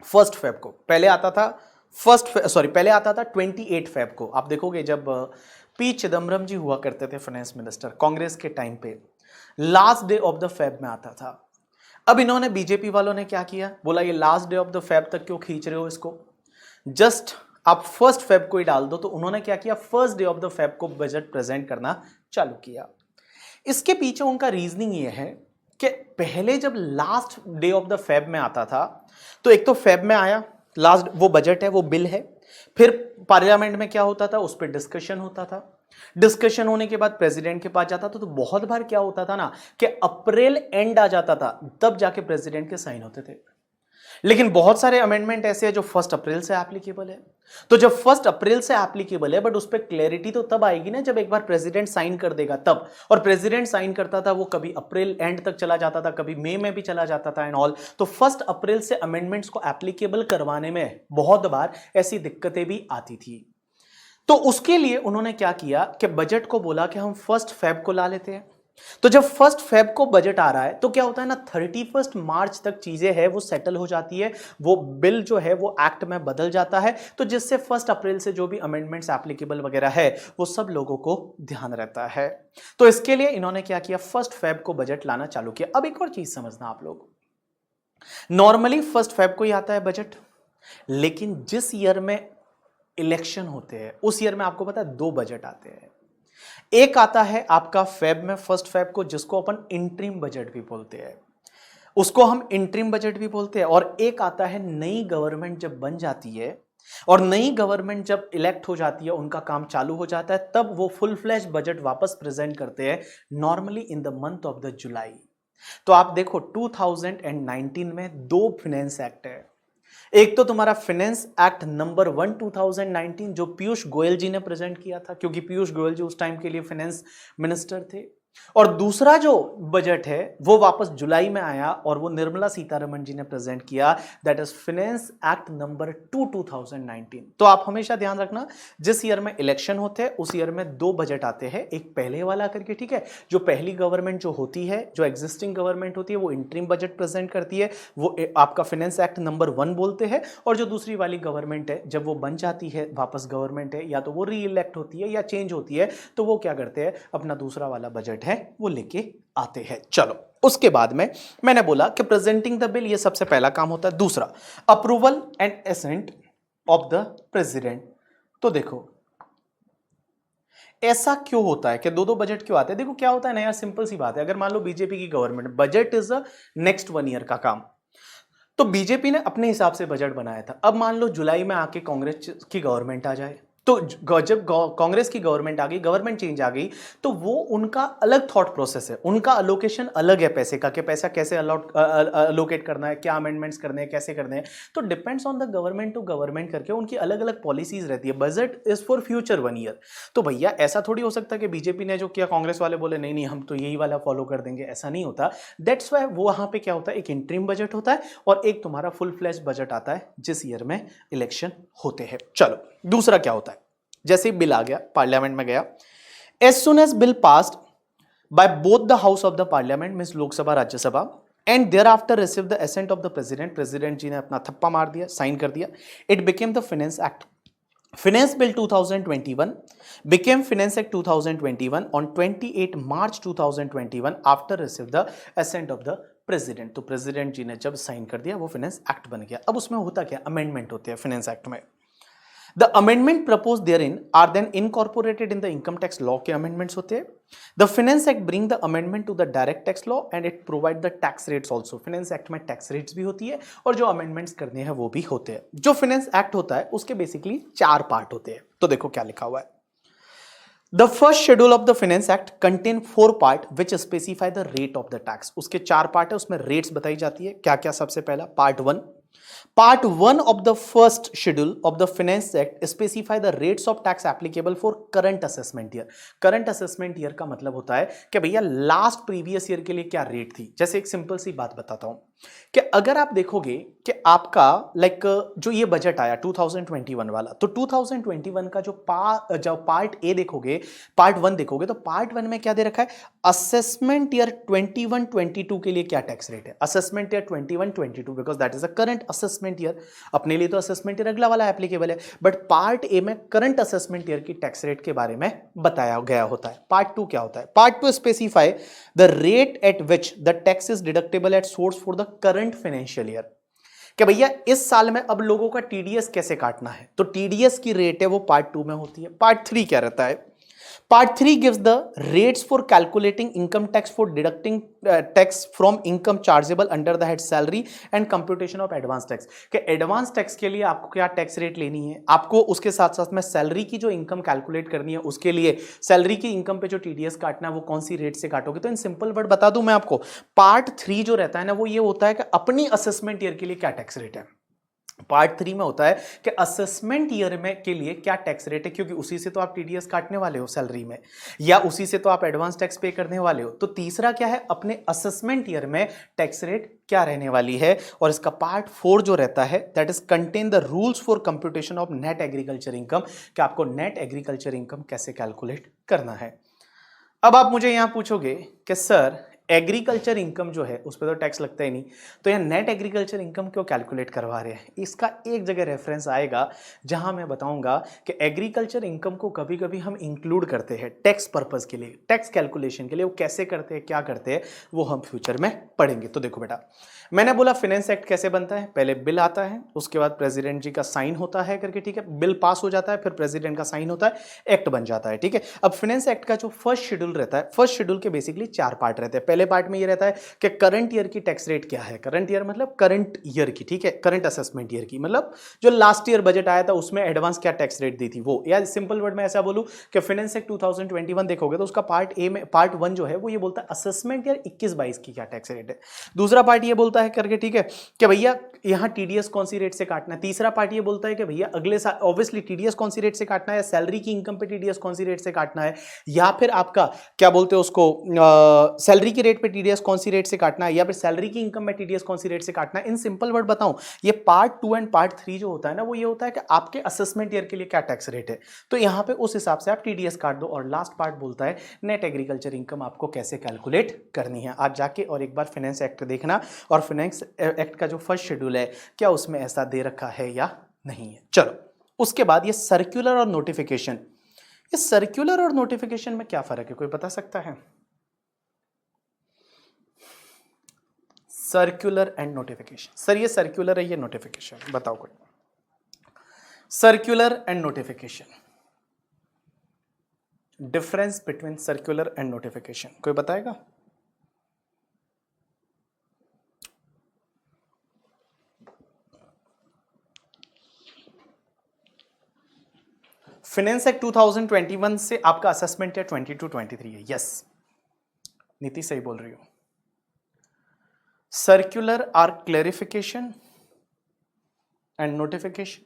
1 Feb को पहले आता था. पहले आता था 28 Feb को. आप देखोगे जब पी चिदम्बरम जी हुआ करते थे फाइनेंस मिनिस्टर कांग्रेस के टाइम पे, last day of the Feb में आता था. अब इन्होंने, बीजेपी वालों ने क्या किया? बोला ये last day of the Feb तक क्यों खींच रहे हो इसको, जस्ट आप 1 Feb को ही डाल दो. तो उन्होंने क्या किया? 1st day of the Feb को बजट प्रेजेंट करना चालू किया. इसके पीछे उनका रीजनिंग ये है कि पहले जब last day of the Feb में आता था तो एक तो फेब में आया, लास्ट वो बजट है, वो बिल है. फिर पार्लियामेंट में क्या होता था? उस पर डिस्कशन होता था. डिस्कशन होने के बाद प्रेसिडेंट के पास जाता था. तो बहुत बार क्या होता था ना कि अप्रैल एंड आ जाता था, तब जाके प्रेसिडेंट के साइन होते थे. लेकिन बहुत सारे अमेंडमेंट ऐसे हैं जो 1 अप्रैल से एप्लीकेबल है. तो जब 1 अप्रैल से एप्लीकेबल है, बट उस पर क्लैरिटी तो तब आएगी ना जब एक बार प्रेसिडेंट साइन कर देगा तब. और प्रेसिडेंट साइन करता था वो कभी अप्रैल एंड तक चला जाता था, कभी मई में भी चला जाता था एंड ऑल. तो 1 अप्रैल से अमेंडमेंट्स को एप्लीकेबल करवाने में बहुत बार ऐसी दिक्कतें भी आती थी. तो उसके लिए उन्होंने क्या किया कि बजट को बोला कि हम 1 Feb को ला लेते हैं. तो जब 1 Feb को बजट आ रहा है तो क्या होता है ना, 31 मार्च तक चीजें है वो सेटल हो जाती है. वो बिल जो है वो एक्ट में बदल जाता है. तो जिससे 1 अप्रैल से जो भी अमेंडमेंट्स एप्लीकेबल वगैरह है वो सब लोगों को ध्यान रहता है. तो इसके लिए इन्होंने क्या किया? 1 Feb को बजट लाना चालू किया. अब एक और चीज समझना आप लोग, नॉर्मली 1 Feb को ही आता है बजट, लेकिन जिस ईयर में इलेक्शन होते हैं उस ईयर में आपको पता है 2 बजट आते हैं. एक आता है आपका फेब में 1 Feb को, जिसको अपन इंटरिम बजट भी बोलते हैं, उसको हम इंटरिम बजट भी बोलते हैं. और एक आता है नई गवर्नमेंट जब बन जाती है और नई गवर्नमेंट जब इलेक्ट हो जाती है, उनका काम चालू हो जाता है, तब वो फुल फ्लैश बजट वापस प्रेजेंट करते हैं, normally in the month of the जुलाई. तो आप देखो 2019 में 2 फाइनेंस एक्ट है. एक तो तुम्हारा फाइनेंस एक्ट नंबर 1 2019 जो पीयूष गोयल जी ने प्रेजेंट किया था, क्योंकि पीयूष गोयल जी उस टाइम के लिए फाइनेंस मिनिस्टर थे. और दूसरा जो बजट है वो वापस जुलाई में आया और वो निर्मला सीतारमण जी ने प्रेजेंट किया, that is finance act number 2 2019. तो आप हमेशा ध्यान रखना, जिस ईयर में इलेक्शन होते हैं उस ईयर में 2 बजट आते हैं, एक पहले वाला करके, ठीक है. जो पहली गवर्नमेंट जो होती है, जो एग्जिस्टिंग गवर्नमेंट होती है, वो इंटरिम बजट प्रेजेंट करती है, वो आपका फाइनेंस एक्ट नंबर 1 बोलते हैं. और जो दूसरी वाली गवर्नमेंट है, जब वो बन जाती है, वापस गवर्नमेंट है, या तो वो री इलेक्ट होती है या चेंज होती है, तो वो क्या करते हैं? अपना दूसरा वाला बजट है वो लेके आते हैं. चलो, उसके बाद में मैंने बोला कि प्रेजेंटिंग द बिल, ये सबसे पहला काम होता है. दूसरा, approval and ascent of the president. तो देखो ऐसा क्यों होता है कि 2 बजट क्यों आते हैं? देखो क्या होता है ना यार, सिंपल सी बात है. अगर मान लो बीजेपी की government, budget is a next 1 year का काम, तो बीजेपी ने अपने हिसाब से बजट बनाया था। अब मान लो जुलाई में आके कांग्रेस की गवर्नमेंट आ जाए, तो जब कांग्रेस की गवर्नमेंट आ गई, गवर्नमेंट चेंज आ गई, तो वो उनका अलग थॉट प्रोसेस है, उनका अलोकेशन अलग है पैसे का, कि पैसा कैसे अलोकेट करना है, क्या अमेंडमेंट्स करने हैं, कैसे करने हैं। तो depends on the government to government करके उनकी अलग अलग पॉलिसीज रहती है। Budget is for future 1 year. तो भैया ऐसा थोड़ी हो सकता है कि बीजेपी ने जो किया कांग्रेस वाले बोले नहीं नहीं हम तो यही वाला फॉलो कर देंगे, ऐसा नहीं होता। दैट्स वाई वो वहां पे क्या होता है, एक इंटरिम बजट होता है और एक तुम्हारा फुल फ्लैश बजट आता है जिस ईयर में इलेक्शन होते हैं। चलो दूसरा क्या होता है, जैसे बिल आ गया, पार्लियामेंट में गया, as soon as bill passed by both the house of the parliament, means Lok Sabha Rajya Sabha, and thereafter receive the assent of the president, president ji ने अपना थप्पा मार दिया, साइन कर दिया, it became the finance act. Finance Bill 2021 became Finance Act 2021 on 28 March 2021 after receive the assent of the president। तो president ji ने जब साइन कर दिया वो फाइनेंस एक्ट बन गया। अब उसमें होता क्या, अमेंडमेंट होते हैं फाइनेंस एक्ट में। The amendment proposed therein are then incorporated in the income tax law के amendments होते हैं। The Finance Act bring the amendment to the direct tax law and it provide the tax rates also। Finance Act में tax rates भी होती है और जो amendments करने हैं वो भी होते हैं। जो Finance Act होता है उसके basically 4 पार्ट होते हैं। तो देखो क्या लिखा हुआ है। The first schedule of the Finance Act contain 4 part which specify the rate of the tax। उसके 4 पार्ट है, उसमें रेट्स बताई जाती है। क्या क्या, सबसे पहला part 1, Part 1 of the first schedule of the Finance Act specify the rates of tax applicable for current assessment year। Current assessment year का मतलब होता है कि भैया लास्ट प्रीवियस ईयर के लिए क्या रेट थी। जैसे एक सिंपल सी बात बताता हूं कि अगर आप देखोगे कि आपका जो ये बजट आया 2021 वाला, तो 2021 का जो पार्ट ए देखोगे, पार्ट 1 देखोगे, तो पार्ट 1 में क्या दे रखा है, असेसमेंट ईयर 21-22 के लिए क्या टैक्स रेट है। Assessment year 21-22 because that is a current assessment year. अपने लिए तो असेसमेंट ईयर अगला वाला एप्लीकेबल है, बट पार्ट ए में करंट असेसमेंट ईयर की टैक्स रेट के बारे में बताया गया होता है। पार्ट 2 क्या होता है, part 2 specify the rate at which the tax is deductible at source for the current financial year. कि भैया इस साल में अब लोगों का टीडीएस कैसे काटना है, तो टीडीएस की रेट है वो पार्ट 2 में होती है। पार्ट 3 क्या रहता है, Part 3 gives the rates for calculating income tax for deducting tax from income chargeable under the head salary and computation of advance tax। कि एडवांस टैक्स के लिए आपको क्या टैक्स रेट लेनी है, आपको उसके साथ साथ में सैलरी की जो इनकम कैलकुलेट करनी है उसके लिए सैलरी की इनकम पे जो टीडीएस काटना है वो कौन सी रेट से काटोगे। तो इन सिंपल वर्ड बता दूं मैं आपको, पार्ट 3 जो रहता है ना वो ये होता है कि अपनी असेसमेंट ईयर के लिए क्या टैक्स रेट है। पार्ट 3 में होता है कि असेसमेंट ईयर में के लिए क्या टैक्स रेट है, क्योंकि उसी से तो आप टीडीएस काटने वाले हो सैलरी में, या उसी से तो आप एडवांस टैक्स पे करने वाले हो। तो तीसरा क्या है, अपने असेसमेंट ईयर में टैक्स रेट क्या रहने वाली है। और इसका पार्ट 4 जो रहता है that is contain the rules for computation of net agriculture income, कि आपको नेट एग्रीकल्चर इनकम कैसे कैलकुलेट करना है। अब आप मुझे यहां पूछोगे कि सर एग्रीकल्चर इनकम जो है उस पर तो टैक्स लगता ही नहीं, तो यहाँ नेट एग्रीकल्चर इनकम क्यों कैलकुलेट करवा रहे हैं। इसका एक जगह रेफरेंस आएगा जहां मैं बताऊंगा कि एग्रीकल्चर इनकम को कभी कभी हम इंक्लूड करते हैं टैक्स पर्पस के लिए, टैक्स कैलकुलेशन के लिए। वो कैसे करते हैं, क्या करते हैं, वो हम फ्यूचर में पढ़ेंगे। तो देखो बेटा, मैंने बोला फाइनेंस एक्ट कैसे बनता है, पहले बिल आता है, उसके बाद प्रेसिडेंट जी का साइन होता है करके, ठीक है, बिल पास हो जाता है, फिर प्रेसिडेंट का साइन होता है, एक्ट बन जाता है, ठीक है। अब फाइनेंस एक्ट का जो फर्स्ट शेड्यूल रहता है, फर्स्ट शेड्यूल के बेसिकली 4 पार्ट रहते हैं। पहले पार्ट में ये रहता है कि करंट ईयर की टैक्स रेट क्या है, करंट ईयर मतलब करंट ईयर की, ठीक है, करंट असेसमेंट ईयर की, मतलब जो लास्ट ईयर बजट आया था उसमें एडवांस क्या टैक्स रेट दी थी वो। या सिंपल वर्ड में ऐसा बोलूं कि फाइनेंस एक्ट 2021 देखोगे तो उसका पार्ट ए में, पार्ट 1 जो है वो ये बोलता है असेसमेंट ईयर 21-22 की क्या टैक्स रेट है। दूसरा पार्ट ये बोलता है करके, ठीक है, कि भैया यहां टीडीएस कौन सी रेट से काटना है। तीसरा पार्ट ये बोलता है कि भैया अगले साल ऑब्वियसली टीडीएस कौन सी रेट से काटना है, सैलरी की इनकम पे टीडीएस कौन सी रेट से काटना है, या फिर आपका क्या बोलते हैं उसको, सैलरी की रेट पे टीडीएस कौन सी रेट से काटना है, या फिर सैलरी की इनकम में टीडीएस कौन सी रेट से काटना है। इन सिंपल वर्ड बताऊं, ये पार्ट 2 एंड पार्ट 3 जो होता है ना वो ये होता है कि आपके असेसमेंट ईयर के लिए क्या टैक्स रेट है, तो यहां पे उस हिसाब से आप टीडीएस काट दो। और लास्ट पार्ट बोलता है नेट एग्रीकल्चर इनकम आपको कैसे कैलकुलेट करनी है। आज जाके और एक बार फाइनेंस एक्ट देखना, और फाइनेंस एक्ट का जो फर्स्ट शेड्यूल है क्या उसमें ऐसा दे रखा है या नहीं है। चलो उसके बाद ये सर्कुलर और नोटिफिकेशन, ये सर्कुलर और नोटिफिकेशन में क्या फर्क है, कोई बता सकता है। सर्कुलर एंड नोटिफिकेशन, सर ये सर्कुलर है ये नोटिफिकेशन, बताओ कोई। Circular and notification, difference between circular and notification कोई बताएगा। फाइनेंस एक्ट 2021 से आपका असेसमेंट है 22-23 है। यस, नीति सही बोल रही हो। Circular are clarification and notification.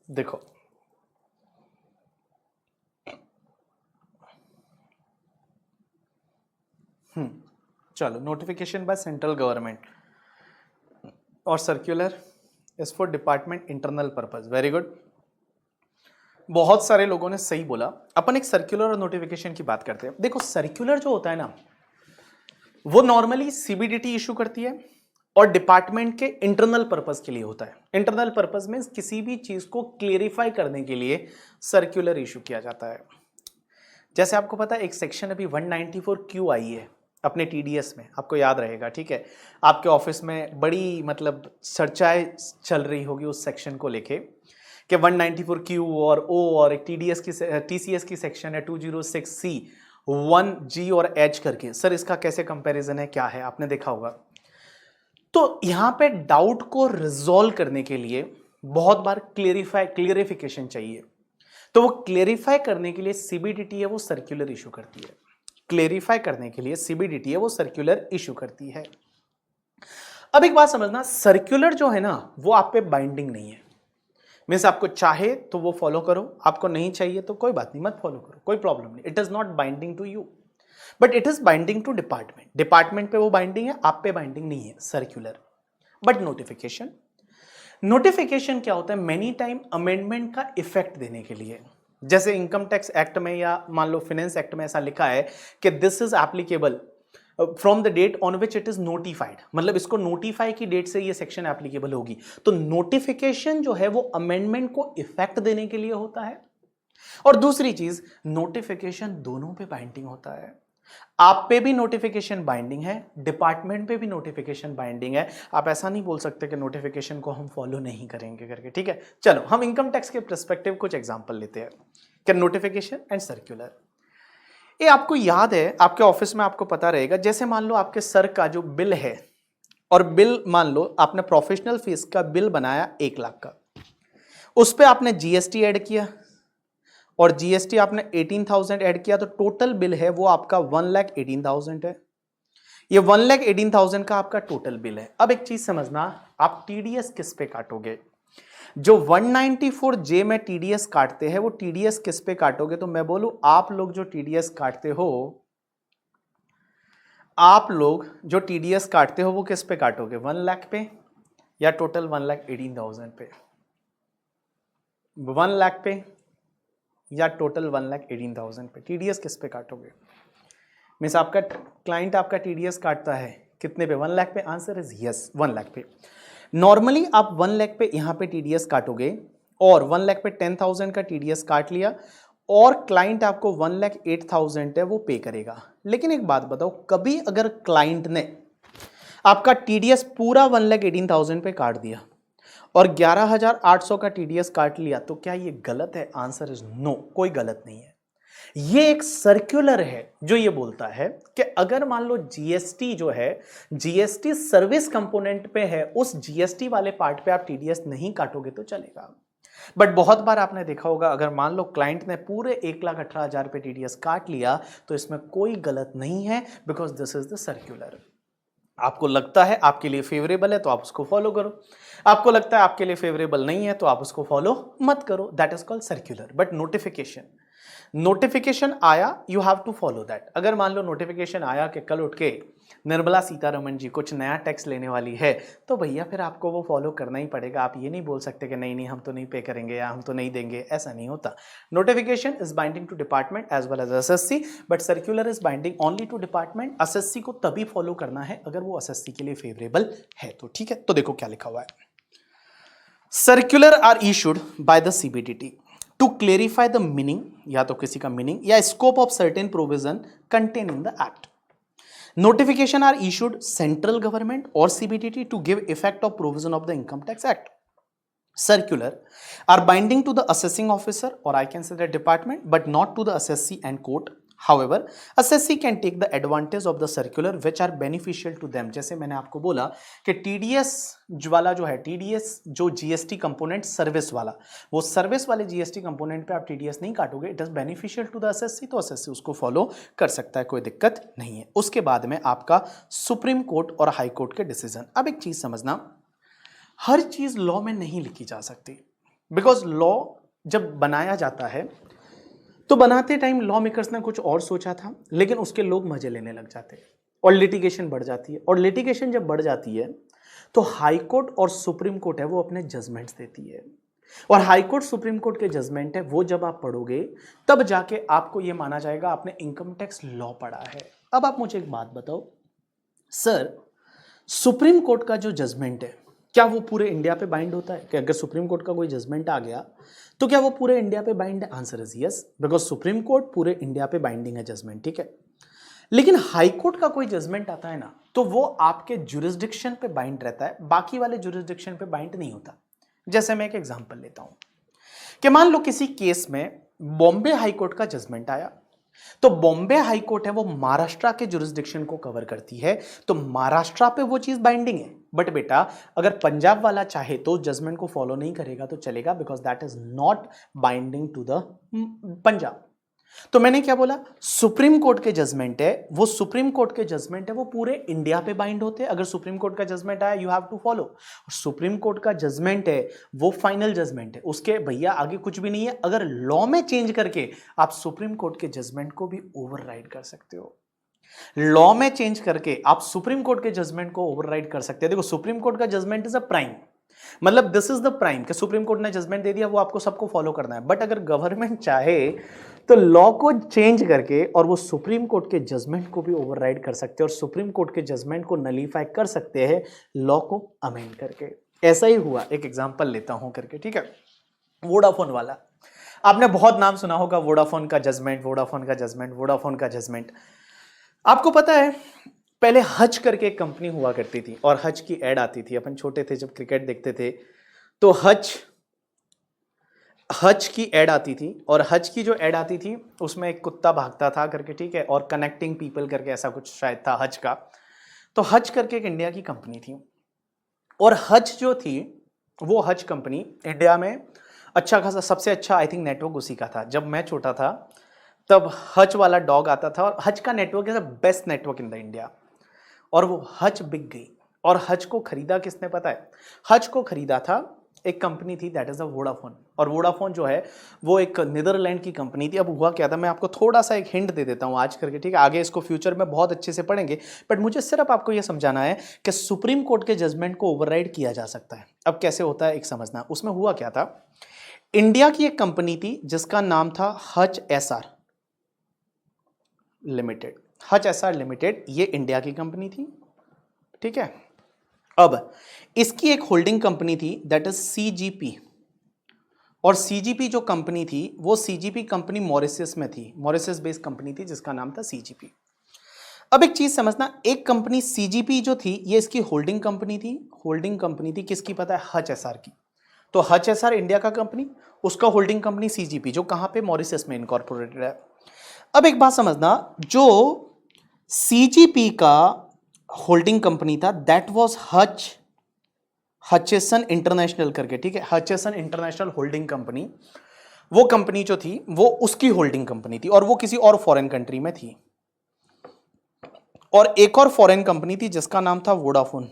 देखो चलो, नोटिफिकेशन बाय सेंट्रल गवर्नमेंट और circular is for department internal purpose. Very good, बहुत सारे लोगों ने सही बोला। अपन एक सर्कुलर और नोटिफिकेशन की बात करते हैं। देखो सर्कुलर जो होता है ना, वो नॉर्मली सीबीडीटी इशू करती है और डिपार्टमेंट के इंटरनल पर्पस के लिए होता है। इंटरनल पर्पस में किसी भी चीज को क्लेरिफाई करने के लिए सर्कुलर इशू किया जाता है। जैसे आपको पता है एक सेक्शन अभी 194 क्यों आई है अपने टीडीएस में, आपको याद रहेगा, ठीक है। आपके ऑफिस में बड़ी मतलब चर्चाएं चल रही होगी उस सेक्शन को लेके कि 194 क्यू और ओ और एक टीडीएस की टीसीएस की सेक्शन है 206 सी 1 जी और एच करके। सर इसका कैसे कंपैरिजन है, क्या है, आपने देखा होगा। तो यहां पे डाउट को रिजॉल्व करने के लिए बहुत बार क्लियरिफिकेशन चाहिए। तो वो क्लेरिफाई करने के लिए सीबीडीटी है वो सर्कुलर इशू करती है। क्लेरिफाई करने के लिए सीबीडीटी है वो सर्कुलर इशू करती है। अब एक बात समझना, सर्कुलर जो है ना वो आप पे बाइंडिंग नहीं है। मीन्स आपको चाहे तो वो फॉलो करो, आपको नहीं चाहिए तो कोई बात नहीं, मत फॉलो करो, कोई प्रॉब्लम नहीं। It is not binding to you but it is binding to department. Department पे वो बाइंडिंग है, आप पे बाइंडिंग नहीं है सर्कुलर। बट नोटिफिकेशन, नोटिफिकेशन क्या होता है, मेनी टाइम अमेंडमेंट का इफेक्ट देने के लिए। जैसे इनकम टैक्स एक्ट में या मान लो फाइनेंस एक्ट में ऐसा लिखा है कि this is applicable from the date on which it is notified, मतलब इसको नोटिफाई की डेट से ये सेक्शन एप्लीकेबल होगी। तो नोटिफिकेशन जो है वो अमेंडमेंट को इफेक्ट देने के लिए होता है। और दूसरी चीज, नोटिफिकेशन दोनों पे बाइंडिंग होता है। आप पे भी नोटिफिकेशन बाइंडिंग है, डिपार्टमेंट पे भी नोटिफिकेशन बाइंडिंग है। आप ऐसा नहीं बोल सकते कि नोटिफिकेशन को हम फॉलो नहीं करेंगे करके, ठीक है। चलो हम इनकम टैक्स के पर्सपेक्टिव कुछ एग्जांपल लेते हैं कि नोटिफिकेशन एंड सर्कुलर। ये आपको याद है, आपके ऑफिस में आपको पता रहेगा, जैसे मान लो आपके सर का जो बिल है और बिल मान लो आपने प्रोफेशनल फीस का बिल बनाया 1 लाख का, उस पर आपने जीएसटी ऐड किया और जीएसटी आपने 18,000 ऐड किया, तो टोटल बिल है वो आपका 1,18,000 है। ये 1,18,000 का आपका टोटल बिल है। अब एक चीज समझना, आप टीडीएस किस पे काटोगे? जो 194J में टीडीएस काटते हैं वो टीडीएस किस पे काटोगे? तो मैं बोलूं, आप लोग जो टीडीएस काटते हो, आप लोग जो टीडीएस काटते हो वो किस पे काटोगे? 1 लाख पे या टोटल 1,18,000 पे? 1 लाख पे या टोटल 1,18,000 पे? टीडीएस किस पे काटोगे? मीन्स आपका क्लाइंट आपका टीडीएस काटता है कितने पे? 1 लाख पे। आंसर इज यस, 1 लाख पे। नॉर्मली आप 1 लाख पे यहां पे टीडीएस काटोगे और 1 लाख पे 10,000 का टीडीएस काट लिया और क्लाइंट आपको 1,08,000 है वो पे करेगा। लेकिन एक बात बताओ, कभी अगर क्लाइंट ने आपका टीडीएस पूरा 1,18,000 पे काट दिया और 11,800 का टीडीएस काट लिया, तो क्या ये गलत है? आंसर इज नो, कोई गलत नहीं है। ये एक सर्कुलर है जो ये बोलता है कि अगर मान लो जीएसटी जो है, जीएसटी सर्विस कंपोनेंट पे है, उस जीएसटी वाले पार्ट पे आप टीडीएस नहीं काटोगे तो चलेगा। बट बहुत बार आपने देखा होगा, अगर मान लो क्लाइंट ने पूरे 1,18,000 पे टीडीएस काट लिया तो इसमें कोई गलत नहीं है, because this is the circular. आपको लगता है आपके लिए फेवरेबल है तो आप उसको फॉलो करो, आपको लगता है आपके लिए फेवरेबल नहीं है तो आप उसको फॉलो मत करो। That is called circular. But notification, notification आया, you have to follow that. अगर मान लो नोटिफिकेशन आया कि कल उठ के निर्मला सीतारमण जी कुछ नया टैक्स लेने वाली है, तो भैया फिर आपको वो फॉलो करना ही पड़ेगा। आप ये नहीं बोल सकते कि नहीं नहीं हम तो नहीं पे करेंगे या हम तो नहीं देंगे, ऐसा नहीं होता। Notification is binding to department as well as SSC, but circular is binding only to department. SSC को तभी फॉलो करना है अगर वो एसएससी के लिए फेवरेबल है तो, ठीक है। तो देखो क्या लिखा हुआ है, circular are issued by the CBDT to clarify the meaning, या तो किसी का मीनिंग या scope of certain provision contain in the act. Notification are issued central government or CBDT to give effect of provision of the Income Tax Act. Circular are binding to the assessing officer or I can say the department, but not to the assessee and court. However, assessee can take the advantage of the circular which are beneficial to them. जैसे मैंने आपको बोला कि TDS वाला जो है, TDS जो GST component service वाला, वो सर्विस वाले GST कंपोनेंट पे आप TDS नहीं काटोगे, it is beneficial to the assessee, तो असेसी उसको फॉलो कर सकता है, कोई दिक्कत नहीं है। उसके बाद में आपका सुप्रीम कोर्ट और हाई कोर्ट के डिसीजन। अब एक चीज समझना, हर चीज लॉ में नहीं लिखी जा सकती, बिकॉज लॉ जब बनाया जाता है तो बनाते टाइम लॉ मेकर्स ने कुछ और सोचा था, लेकिन उसके लोग मजे लेने लग जाते हैं और लिटिगेशन बढ़ जाती है। और लिटिगेशन जब बढ़ जाती है तो हाई कोर्ट और सुप्रीम कोर्ट है वो अपने जजमेंट्स देती है, और हाई कोर्ट सुप्रीम कोर्ट के जजमेंट है वो जब आप पढ़ोगे तब जाके आपको ये माना जाएगा आपने इनकम टैक्स लॉ पढ़ा है। अब आप मुझे एक बात बताओ सर, सुप्रीम कोर्ट का जो जजमेंट है क्या वो पूरे इंडिया पे बाइंड होता है? कि अगर सुप्रीम कोर्ट का कोई जजमेंट आ गया तो क्या वो पूरे इंडिया पे बाइंड है? Answer is yes, because supreme court पूरे इंडिया पे बाइंडिंग है जजमेंट, ठीक है। लेकिन हाई कोर्ट का कोई जजमेंट आता है ना, तो वो आपके जुरिस्डिक्शन पे बाइंड रहता है, बाकी वाले जुरिस्डिक्शन पे बाइंड नहीं होता। जैसे मैं एक एग्जांपल लेता हूं कि मान लो किसी केस में बॉम्बे हाई कोर्ट का जजमेंट आया, तो बॉम्बे हाई कोर्ट है वो महाराष्ट्र के जुरिस्डिक्शन को कवर करती है, तो महाराष्ट्र पे वो चीज बाइंडिंग है। बट बेटा अगर पंजाब वाला चाहे तो जजमेंट को फॉलो नहीं करेगा तो चलेगा, because that is not binding to the Punjab. तो मैंने क्या बोला, सुप्रीम कोर्ट के जजमेंट है वो, सुप्रीम कोर्ट के जजमेंट है वो पूरे इंडिया पे बाइंड होते हैं। अगर सुप्रीम कोर्ट का जजमेंट आया you have to follow, supreme court का जजमेंट है वो फाइनल जजमेंट है, उसके भैया आगे कुछ भी नहीं है। अगर लॉ में चेंज करके आप सुप्रीम कोर्ट के जजमेंट को भी ओवरराइड कर सकते हो, लॉ में चेंज करके आप सुप्रीम कोर्ट के जजमेंट को ओवरराइड कर सकते हैं। देखो सुप्रीम कोर्ट का जजमेंट इज अ प्राइम, मतलब दिस इज द प्राइम कि सुप्रीम कोर्ट ने जजमेंट दे दिया वो आपको सबको फॉलो करना है। बट अगर गवर्नमेंट चाहे तो लॉ को चेंज करके और वो सुप्रीम कोर्ट के जजमेंट को भी ओवरराइड कर सकते हैं और सुप्रीम कोर्ट के जजमेंट को नलीफाई कर सकते हैं लॉ को अमेंड करके। ऐसा ही हुआ, एक एग्जांपल लेता हूं करके, ठीक है। वोडाफोन वाला, आपने बहुत नाम सुना होगा, वोडाफोन का जजमेंट, वोडाफोन का जजमेंट, वोडाफोन का जजमेंट। आपको पता है पहले हज करके एक कंपनी हुआ करती थी और हज की एड आती थी, अपन छोटे थे जब क्रिकेट देखते थे तो हज की एड आती थी, और हज की जो एड आती थी उसमें एक कुत्ता भागता था करके, ठीक है, और कनेक्टिंग पीपल करके ऐसा कुछ शायद था हज का। तो हज करके एक इंडिया की कंपनी थी, और हज जो थी वो हज कंपनी इंडिया में अच्छा खासा, सबसे अच्छा आई थिंक नेटवर्क उसी का था। जब मैं छोटा था तब हज वाला डॉग आता था, और हज का network is the best network in the India, और वो हज बिक गई। और हज को खरीदा किसने पता है? हज को खरीदा था एक कंपनी थी, दैट इज अ वोडाफोन। और वोडाफोन जो है वो एक नीदरलैंड की कंपनी थी। अब हुआ क्या था, मैं आपको थोड़ा सा एक हिंट दे देता हूं आज करके, ठीक है, आगे इसको फ्यूचर में बहुत अच्छे से पढ़ेंगे, बट मुझे सिर्फ आपको यह समझाना है कि सुप्रीम कोर्ट के जजमेंट को ओवरराइड किया जा सकता है। अब कैसे होता है एक समझना। उसमें हुआ क्या था, इंडिया की एक कंपनी थी जिसका नाम था हज एसआर लिमिटेड। हज एसआर लिमिटेड ये इंडिया की कंपनी थी, ठीक है। अब इसकी एक होल्डिंग कंपनी थी दैट इज सीजीपी, और सीजीपी जो कंपनी थी वो सीजीपी कंपनी मॉरिशस में थी, मॉरिशस बेस्ड कंपनी थी जिसका नाम था सीजीपी। अब एक चीज समझना, एक कंपनी सीजीपी जो थी ये इसकी होल्डिंग कंपनी थी। होल्डिंग कंपनी थी किसकी पता है? हज एसआर की। तो हज एसआर इंडिया का कंपनी, उसका होल्डिंग कंपनी सीजीपी जो कहां पे? मॉरिशस में इनकॉर्पोरेटेड है। अब एक बात समझना, जो सीजीपी का होल्डिंग कंपनी था दैट वाज हचेसन इंटरनेशनल करके, ठीक है, हचेसन इंटरनेशनल होल्डिंग कंपनी। वो कंपनी जो थी वो उसकी होल्डिंग कंपनी थी, और वो किसी और फॉरेन कंट्री में थी। और एक और फॉरेन कंपनी थी जिसका नाम था वोडाफोन,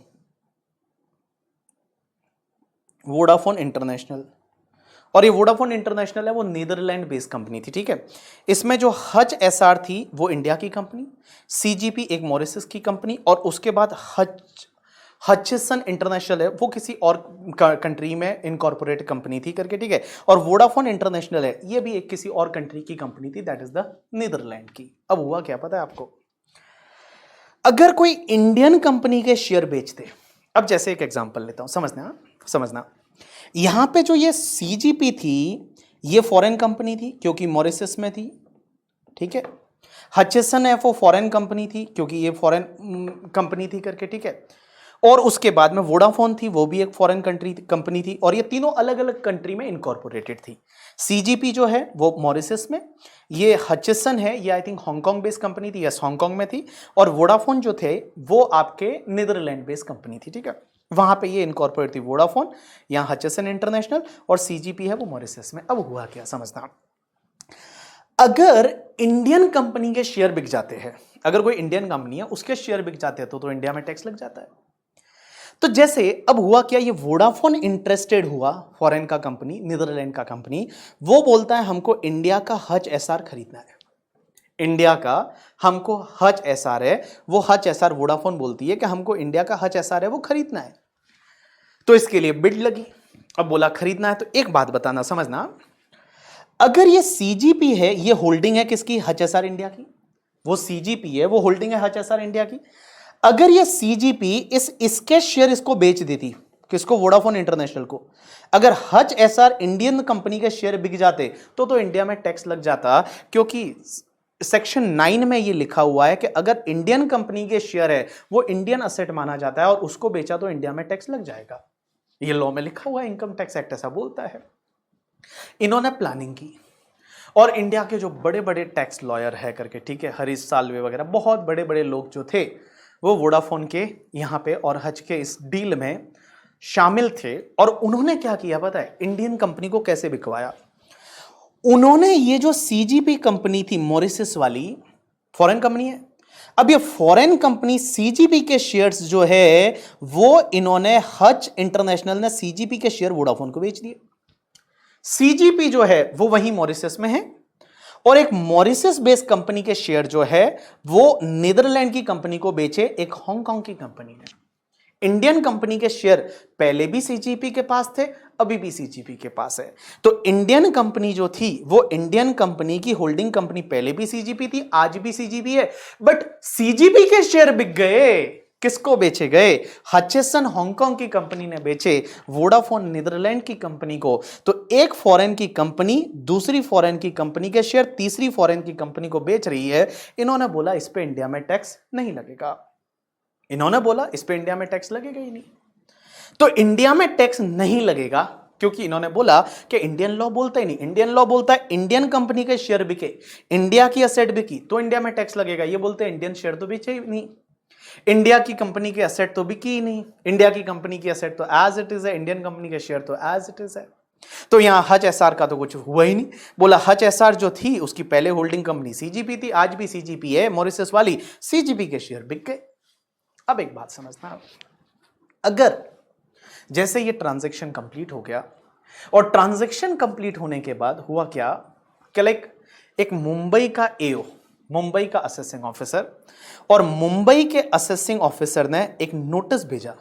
वोडाफोन इंटरनेशनल। और ये वोडाफोन इंटरनेशनल है वो नीदरलैंड बेस्ड कंपनी थी, ठीक है। इसमें जो हज एसआर थी वो इंडिया की कंपनी, सीजीपी एक मॉरिशस की कंपनी, और उसके बाद हचेसन इंटरनेशनल है वो किसी और कंट्री में इनकॉर्पोरेट कंपनी थी करके, ठीक है। और वोडाफोन इंटरनेशनल है ये भी एक किसी और कंट्री की कंपनी थी, दैट इज द नीदरलैंड की। अब हुआ क्या पता है आपको, अगर कोई इंडियन कंपनी के शेयर बेचते, अब जैसे एक एग्जांपल लेता हूं, समझना यहां पे जो ये सीजीपी थी ये फॉरेन कंपनी थी क्योंकि मॉरिशस में थी, ठीक है। हचेसन है वो फॉरेन कंपनी थी क्योंकि ये फॉरेन कंपनी थी करके, ठीक है। और उसके बाद में वोडाफोन थी, वो भी एक फॉरेन कंपनी थी, और ये तीनों अलग अलग कंट्री में इनकॉर्पोरेटेड थी। सीजीपी जो है वो मॉरिशस में, ये हचिसन है, ये I think Hong Kong based company थी, यस हांगकांग में थी, और वोडाफोन जो थे वो आपके नीदरलैंड बेस्ड कंपनी थी, ठीक है, वहां पे ये इनकॉर्पोरेट थी वोडाफोन, यहाँ हचिसन इंटरनेशनल, और सीजीपी है वो मॉरिशस में। अब हुआ क्या समझना, अगर इंडियन कंपनी के शेयर बिक जाते हैं, अगर कोई इंडियन कंपनी है उसके शेयर बिक जाते हैं तो इंडिया में टैक्स लग जाता है। तो जैसे अब हुआ क्या, ये वोडाफोन इंटरेस्टेड हुआ, फॉरेन का कंपनी, नीदरलैंड का कंपनी, वो बोलता है हमको इंडिया का हच एसआर खरीदना है, इंडिया का हमको हच एसआर है, वो हच एसआर वोडाफोन बोलती है कि हमको इंडिया का हच एसआर है वो खरीदना है। तो इसके लिए बिड लगी, अब बोला खरीदना है। तो एक बात बताना समझना, अगर ये सीजीपी है, ये होल्डिंग है किसकी, हच एसआर इंडिया की, वो सीजीपी है वो होल्डिंग है हच एसआर इंडिया की। अगर ये सीजीपी इसके शेयर इसको बेच देती, किसको, वोडाफोन इंटरनेशनल को, अगर हच एसआर इंडियन कंपनी के शेयर बिक जाते तो इंडिया में टैक्स लग जाता, क्योंकि सेक्शन 9 में ये लिखा हुआ है कि अगर इंडियन कंपनी के शेयर है वो इंडियन असेट माना जाता है और उसको बेचा तो इंडिया में टैक्स लग जाएगा, ये लॉ में लिखा हुआ है, इनकम टैक्स एक्ट ऐसा बोलता है। इन्होंने प्लानिंग की, और इंडिया के जो बड़े बड़े टैक्स लॉयर है करके, ठीक है, हरीश साल्वे वगैरह बहुत बड़े बड़े लोग जो थे वो वोडाफोन के यहाँ पे और हज के इस डील में शामिल थे। और उन्होंने क्या किया पता है, इंडियन कंपनी को कैसे बिकवाया, उन्होंने ये जो सीजीपी कंपनी थी मॉरिशस वाली, फॉरेन कंपनी है, अब ये फॉरेन कंपनी सीजीपी के शेयर्स जो है वो इन्होंने, हच इंटरनेशनल ने सीजीपी के शेयर वोडाफोन को बेच दिए। सीजीपी जो है वो वहीं मॉरिशस में है, और एक मॉरिशस बेस्ड कंपनी के शेयर जो है वो नीदरलैंड की कंपनी को बेचे एक हांगकांग की कंपनी ने। इंडियन कंपनी के शेयर पहले भी सीजीपी के पास थे, अभी भी सीजीपी के पास है। तो इंडियन कंपनी जो थी वो इंडियन कंपनी की होल्डिंग कंपनी पहले भी सीजीपी थी, आज भी सीजीपी है, बट सीजीपी के शेयर बिक गए, किसको बेचे गए, हचिसन हांगकांग की कंपनी ने बेचे वोडाफोन नीदरलैंड की कंपनी को। तो एक फॉरेन की कंपनी दूसरी फॉरेन की कंपनी के शेयर तीसरी फॉरेन की कंपनी को बेच रही है। इन्होंने बोला इस पे इंडिया में टैक्स नहीं लगेगा, इन्होंने बोला इस पे इंडिया में टैक्स लगेगा ही नहीं। तो इंडिया में टैक्स नहीं लगेगा क्योंकि इन्होंने बोला कि इंडियन लॉ बोलता ही नहीं, इंडियन लॉ बोलता है इंडियन कंपनी के शेयर बिके, इंडिया की असेट बिकी तो इंडिया में टैक्स लगेगा। ये बोलते हैं इंडियन शेयर तो बेचे ही नहीं, इंडिया की कंपनी के असेट तो बिकी ही नहीं, इंडिया की कंपनी की असेट तो एज इट इज है, इंडियन कंपनी के शेयर तो एज इट इज है। तो यहां हच एसआर का तो कुछ हुआ ही नहीं। बोला हच एसआर जो थी उसकी पहले होल्डिंग कंपनी सीजीपी थी, आज भी सीजीपी है, मॉरिशस वाली, सीजीपी के शेयर बिक गए। अब एक बात समझना, अगर जैसे ये ट्रांजैक्शन कंप्लीट हो गया और ट्रांजैक्शन कंप्लीट होने के बाद हुआ क्या कि लाइक एक मुंबई का एओ, मुंबई का असेसिंग ऑफिसर, और मुंबई के असेसिंग ऑफिसर ने एक नोटिस भेजा,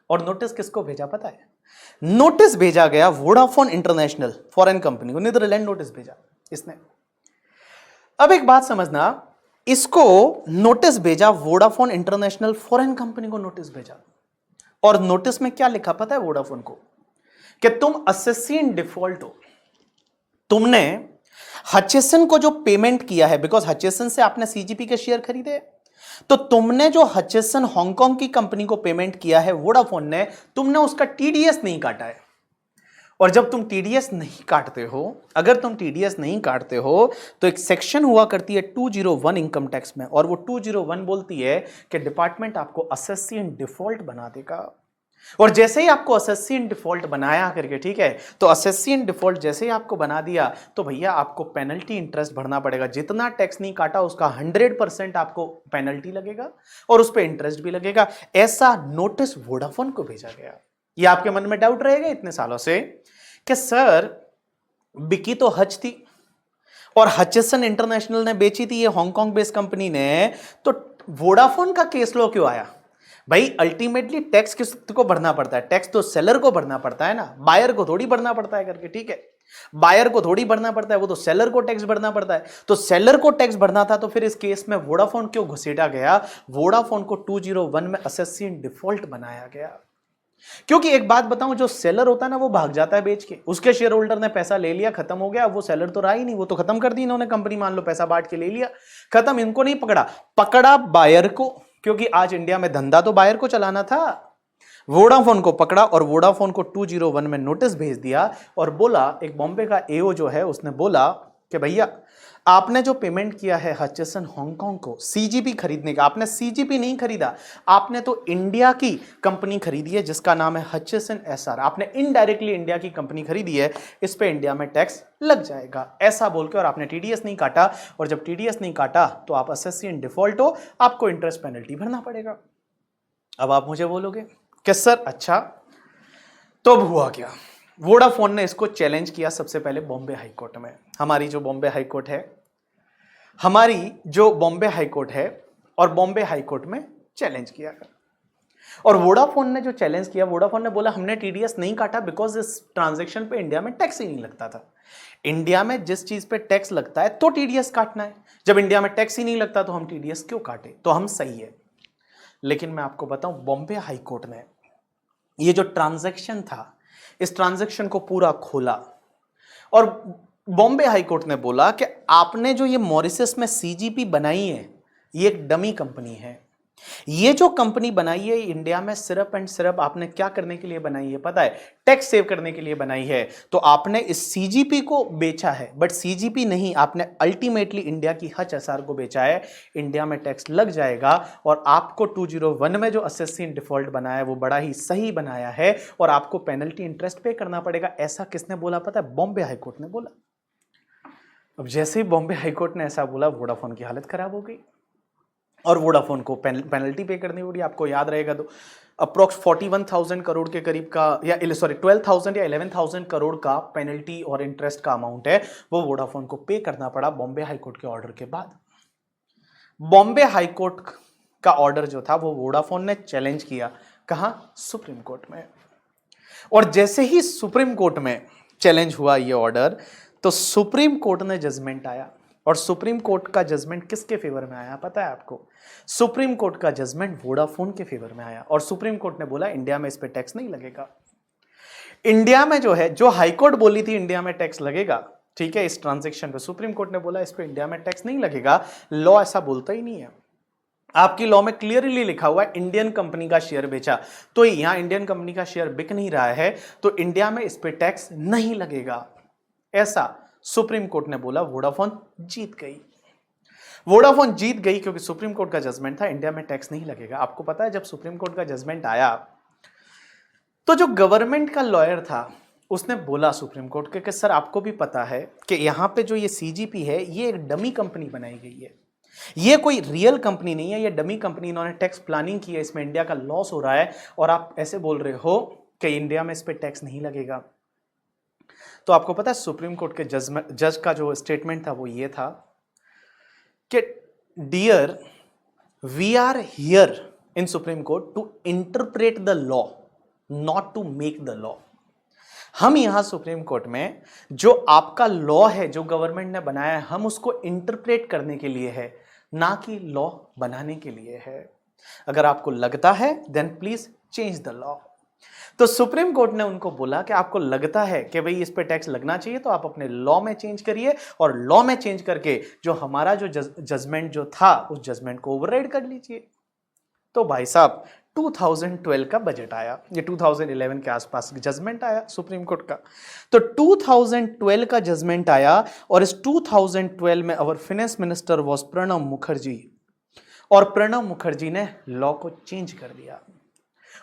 और नोटिस किसको भेजा पता है, नोटिस भेजा गया वोडाफोन इंटरनेशनल फॉरेन कंपनी को, नीदरलैंड नोटिस भेजा इसने। अब एक बात समझना, इसको नोटिस भेजा वोडाफोन इंटरनेशनल फॉरेन कंपनी को नोटिस भेजा, और नोटिस में क्या लिखा पता है वोडाफोन को, कि तुम असेसी इन डिफॉल्ट हो, तुमने हचिसन को जो पेमेंट किया है, बिकॉज हचिसन से आपने सीजीपी के शेयर खरीदे, तो तुमने जो हचिसन हांगकांग की कंपनी को पेमेंट किया है वोडाफोन ने, तुमने उसका टीडीएस नहीं काटा है। और जब तुम टीडीएस नहीं काटते हो, अगर तुम टीडीएस नहीं काटते हो तो एक सेक्शन हुआ करती है 201 इनकम टैक्स में, और वो 201 बोलती है कि डिपार्टमेंट आपको असेसी इन डिफॉल्ट बना देगा। और जैसे ही आपको असेसी इन डिफॉल्ट बनाया करके, ठीक है, तो असेसी इन डिफॉल्ट जैसे ही आपको बना दिया तो भैया आपको पेनल्टी इंटरेस्ट भरना पड़ेगा, जितना टैक्स नहीं काटा उसका 100% आपको पेनल्टी लगेगा और उस पर इंटरेस्ट भी लगेगा। ऐसा नोटिस वोडाफोन को भेजा गया। ये आपके मन में डाउट रहेगा इतने सालों से कि सर बिकी तो हच थी और हचिसन इंटरनेशनल ने बेची थी, ये हांगकांग बेस्ड कंपनी ने, तो वोडाफोन का केस लो क्यों आया? भाई अल्टीमेटली टैक्स किसको भरना पड़ता है? टैक्स तो सेलर को भरना पड़ता है ना, बायर को थोड़ी भरना पड़ता है करके, ठीक है, बायर को थोड़ी भरना पड़ता है, वो तो सेलर को टैक्स भरना पड़ता है। तो सेलर को टैक्स भरना था, तो फिर इस केस में वोडाफोन क्यों घुसेड़ा गया? वोडाफोन को 201 में असेसी इन डिफॉल्ट बनाया गया। क्योंकि एक बात बताऊं, जो सेलर होता है ना वो भाग जाता है बेच के, उसके शेयर होल्डर ने पैसा ले लिया, खत्म हो गया, वो सेलर तो रहा ही नहीं, वो तो खत्म कर दी इन्होंने कंपनी, मान लो पैसा बांट के ले लिया, खत्म, इनको नहीं पकड़ा, पकड़ा बायर को, क्योंकि आज इंडिया में धंधा तो बायर को चलाना था। वोडाफोन को पकड़ा और वोडाफोन को 201 में नोटिस भेज दिया और बोला, एक बॉम्बे का एओ जो है उसने बोला कि भैया आपने जो पेमेंट किया है हचसन हांगकांग को सीजीपी खरीदने का, आपने सीजीपी नहीं खरीदा, आपने तो इंडिया की कंपनी खरीदी है जिसका नाम है हचसन एसआर, आपने इनडायरेक्टली इंडिया की कंपनी खरीदी है, इस पे इंडिया में टैक्स लग जाएगा, ऐसा बोल के, और आपने टीडीएस नहीं काटा, और जब टीडीएस नहीं काटा तो आप एसएससी इन डिफॉल्ट हो, आपको इंटरेस्ट पेनल्टी भरना पड़ेगा। अब आप मुझे बोलोगे कि सर अच्छा तो अब हुआ क्या? वोडाफोन ने इसको चैलेंज किया सबसे पहले बॉम्बे हाई कोर्ट में। हमारी जो बॉम्बे हाई कोर्ट है और बॉम्बे हाई कोर्ट में चैलेंज किया। और वोडाफोन ने जो चैलेंज किया, वोडाफोन ने बोला हमने टीडीएस नहीं काटा बिकॉज इस ट्रांजैक्शन पे इंडिया में टैक्स ही नहीं लगता था। इंडिया में जिस चीज पे टैक्स लगता है तो टीडीएस काटना है, जब इंडिया में टैक्स ही नहीं लगता तो हम टीडीएस क्यों काटे, तो हम सही है। लेकिन मैं आपको बताऊं, बॉम्बे हाई कोर्ट ने ये जो ट्रांजैक्शन था, इस ट्रांजैक्शन को पूरा खोला और बॉम्बे हाई कोर्ट ने बोला कि आपने जो ये मॉरिशस में सीजीपी बनाई है, ये एक डमी कंपनी है। ये जो कंपनी बनाई है इंडिया में सिर्फ एंड सिर्फ आपने क्या करने के लिए बनाई है पता है? टैक्स सेव करने के लिए बनाई है। तो आपने इस सीजीपी को बेचा है, बट सीजीपी नहीं, आपने अल्टीमेटली इंडिया की हच एसआर को बेचा है। इंडिया में टैक्स लग जाएगा और आपको 201 में जो एसएससी इन डिफॉल्ट बनाया है वो बड़ा ही सही बनाया है और आपको पेनल्टी इंटरेस्ट पे करना पड़ेगा। ऐसा किसने बोला पता है? बॉम्बे हाई कोर्ट ने बोला। अब जैसे ही बॉम्बे हाई कोर्ट ने ऐसा बोला, वोडाफोन की हालत खराब हो गई और वोडाफोन को पेनल्टी पे करनी पड़ी। आपको याद रहेगा तो अप्रोक्स 41,000 करोड़ के करीब का, या 12,000 या 11,000 करोड़ का पेनल्टी और इंटरेस्ट का अमाउंट है, वो वोडाफोन को पे करना पड़ा बॉम्बे हाई कोर्ट के ऑर्डर के बाद। बॉम्बे हाई कोर्ट का ऑर्डर जो था वो वोडाफोन ने चैलेंज किया, कहां? सुप्रीम कोर्ट में। और जैसे ही सुप्रीम कोर्ट में चैलेंज हुआ ये ऑर्डर, तो सुप्रीम कोर्ट ने जजमेंट आया। और सुप्रीम कोर्ट का जजमेंट किसके फेवर में आया पता है आपको? सुप्रीम कोर्ट का जजमेंट वोडाफोन के फेवर में आया और सुप्रीम कोर्ट ने बोला इंडिया में इस पे टैक्स नहीं लगेगा। इंडिया में जो है, जो हाई कोर्ट बोली थी इंडिया में टैक्स लगेगा, ठीक है, इस ट्रांजैक्शन पे, सुप्रीम कोर्ट ने बोला इस पे इंडिया में टैक्स नहीं लगेगा। लॉ ऐसा बोलता ही नहीं है। आपकी लॉ में क्लियरली लिखा हुआ है इंडियन कंपनी का शेयर बेचा, तो यहां इंडियन कंपनी का शेयर बिक नहीं रहा है, तो इंडिया में इस पे टैक्स नहीं लगेगा, ऐसा सुप्रीम कोर्ट ने बोला। वोडाफोन जीत गई। वोडाफोन जीत गई क्योंकि सुप्रीम कोर्ट का जजमेंट था इंडिया में टैक्स नहीं लगेगा। आपको पता है जब सुप्रीम कोर्ट का जजमेंट आया तो जो गवर्नमेंट का लॉयर था उसने बोला सुप्रीम कोर्ट के कि सर आपको भी पता है कि यहां पे जो ये सीजीपी है ये एक डमी कंपनी बनाई गई है, ये कोई रियल कंपनी नहीं है, ये डमी कंपनी, इन्होंने टैक्स प्लानिंग की है, इसमें इंडिया का लॉस हो रहा है और आप ऐसे बोल रहे हो कि इंडिया में इस पे टैक्स नहीं लगेगा। तो आपको पता है सुप्रीम कोर्ट के जज का जो स्टेटमेंट था वो ये था कि dear, we are here in supreme court to interpret the law, not to make the law. हम यहां सुप्रीम कोर्ट में जो आपका लॉ है, जो गवर्नमेंट ने बनाया है, हम उसको इंटरप्रेट करने के लिए है, ना कि लॉ बनाने के लिए है। अगर आपको लगता है then please change the law. तो सुप्रीम कोर्ट ने उनको बोला कि आपको लगता है कि भाई इस पे टैक्स लगना चाहिए तो आप अपने लॉ में चेंज करिए और लॉ में चेंज करके जो हमारा जो जजमेंट जो था उस जजमेंट को ओवरराइड कर लीजिए। तो भाई साहब 2012 का बजट आया, ये 2011 के आसपास जजमेंट आया सुप्रीम कोर्ट का। तो 2012 का जजमेंट आया और इस 2012 में our finance minister was Pranab Mukherjee, और प्रणब मुखर्जी ने लॉ को चेंज कर दिया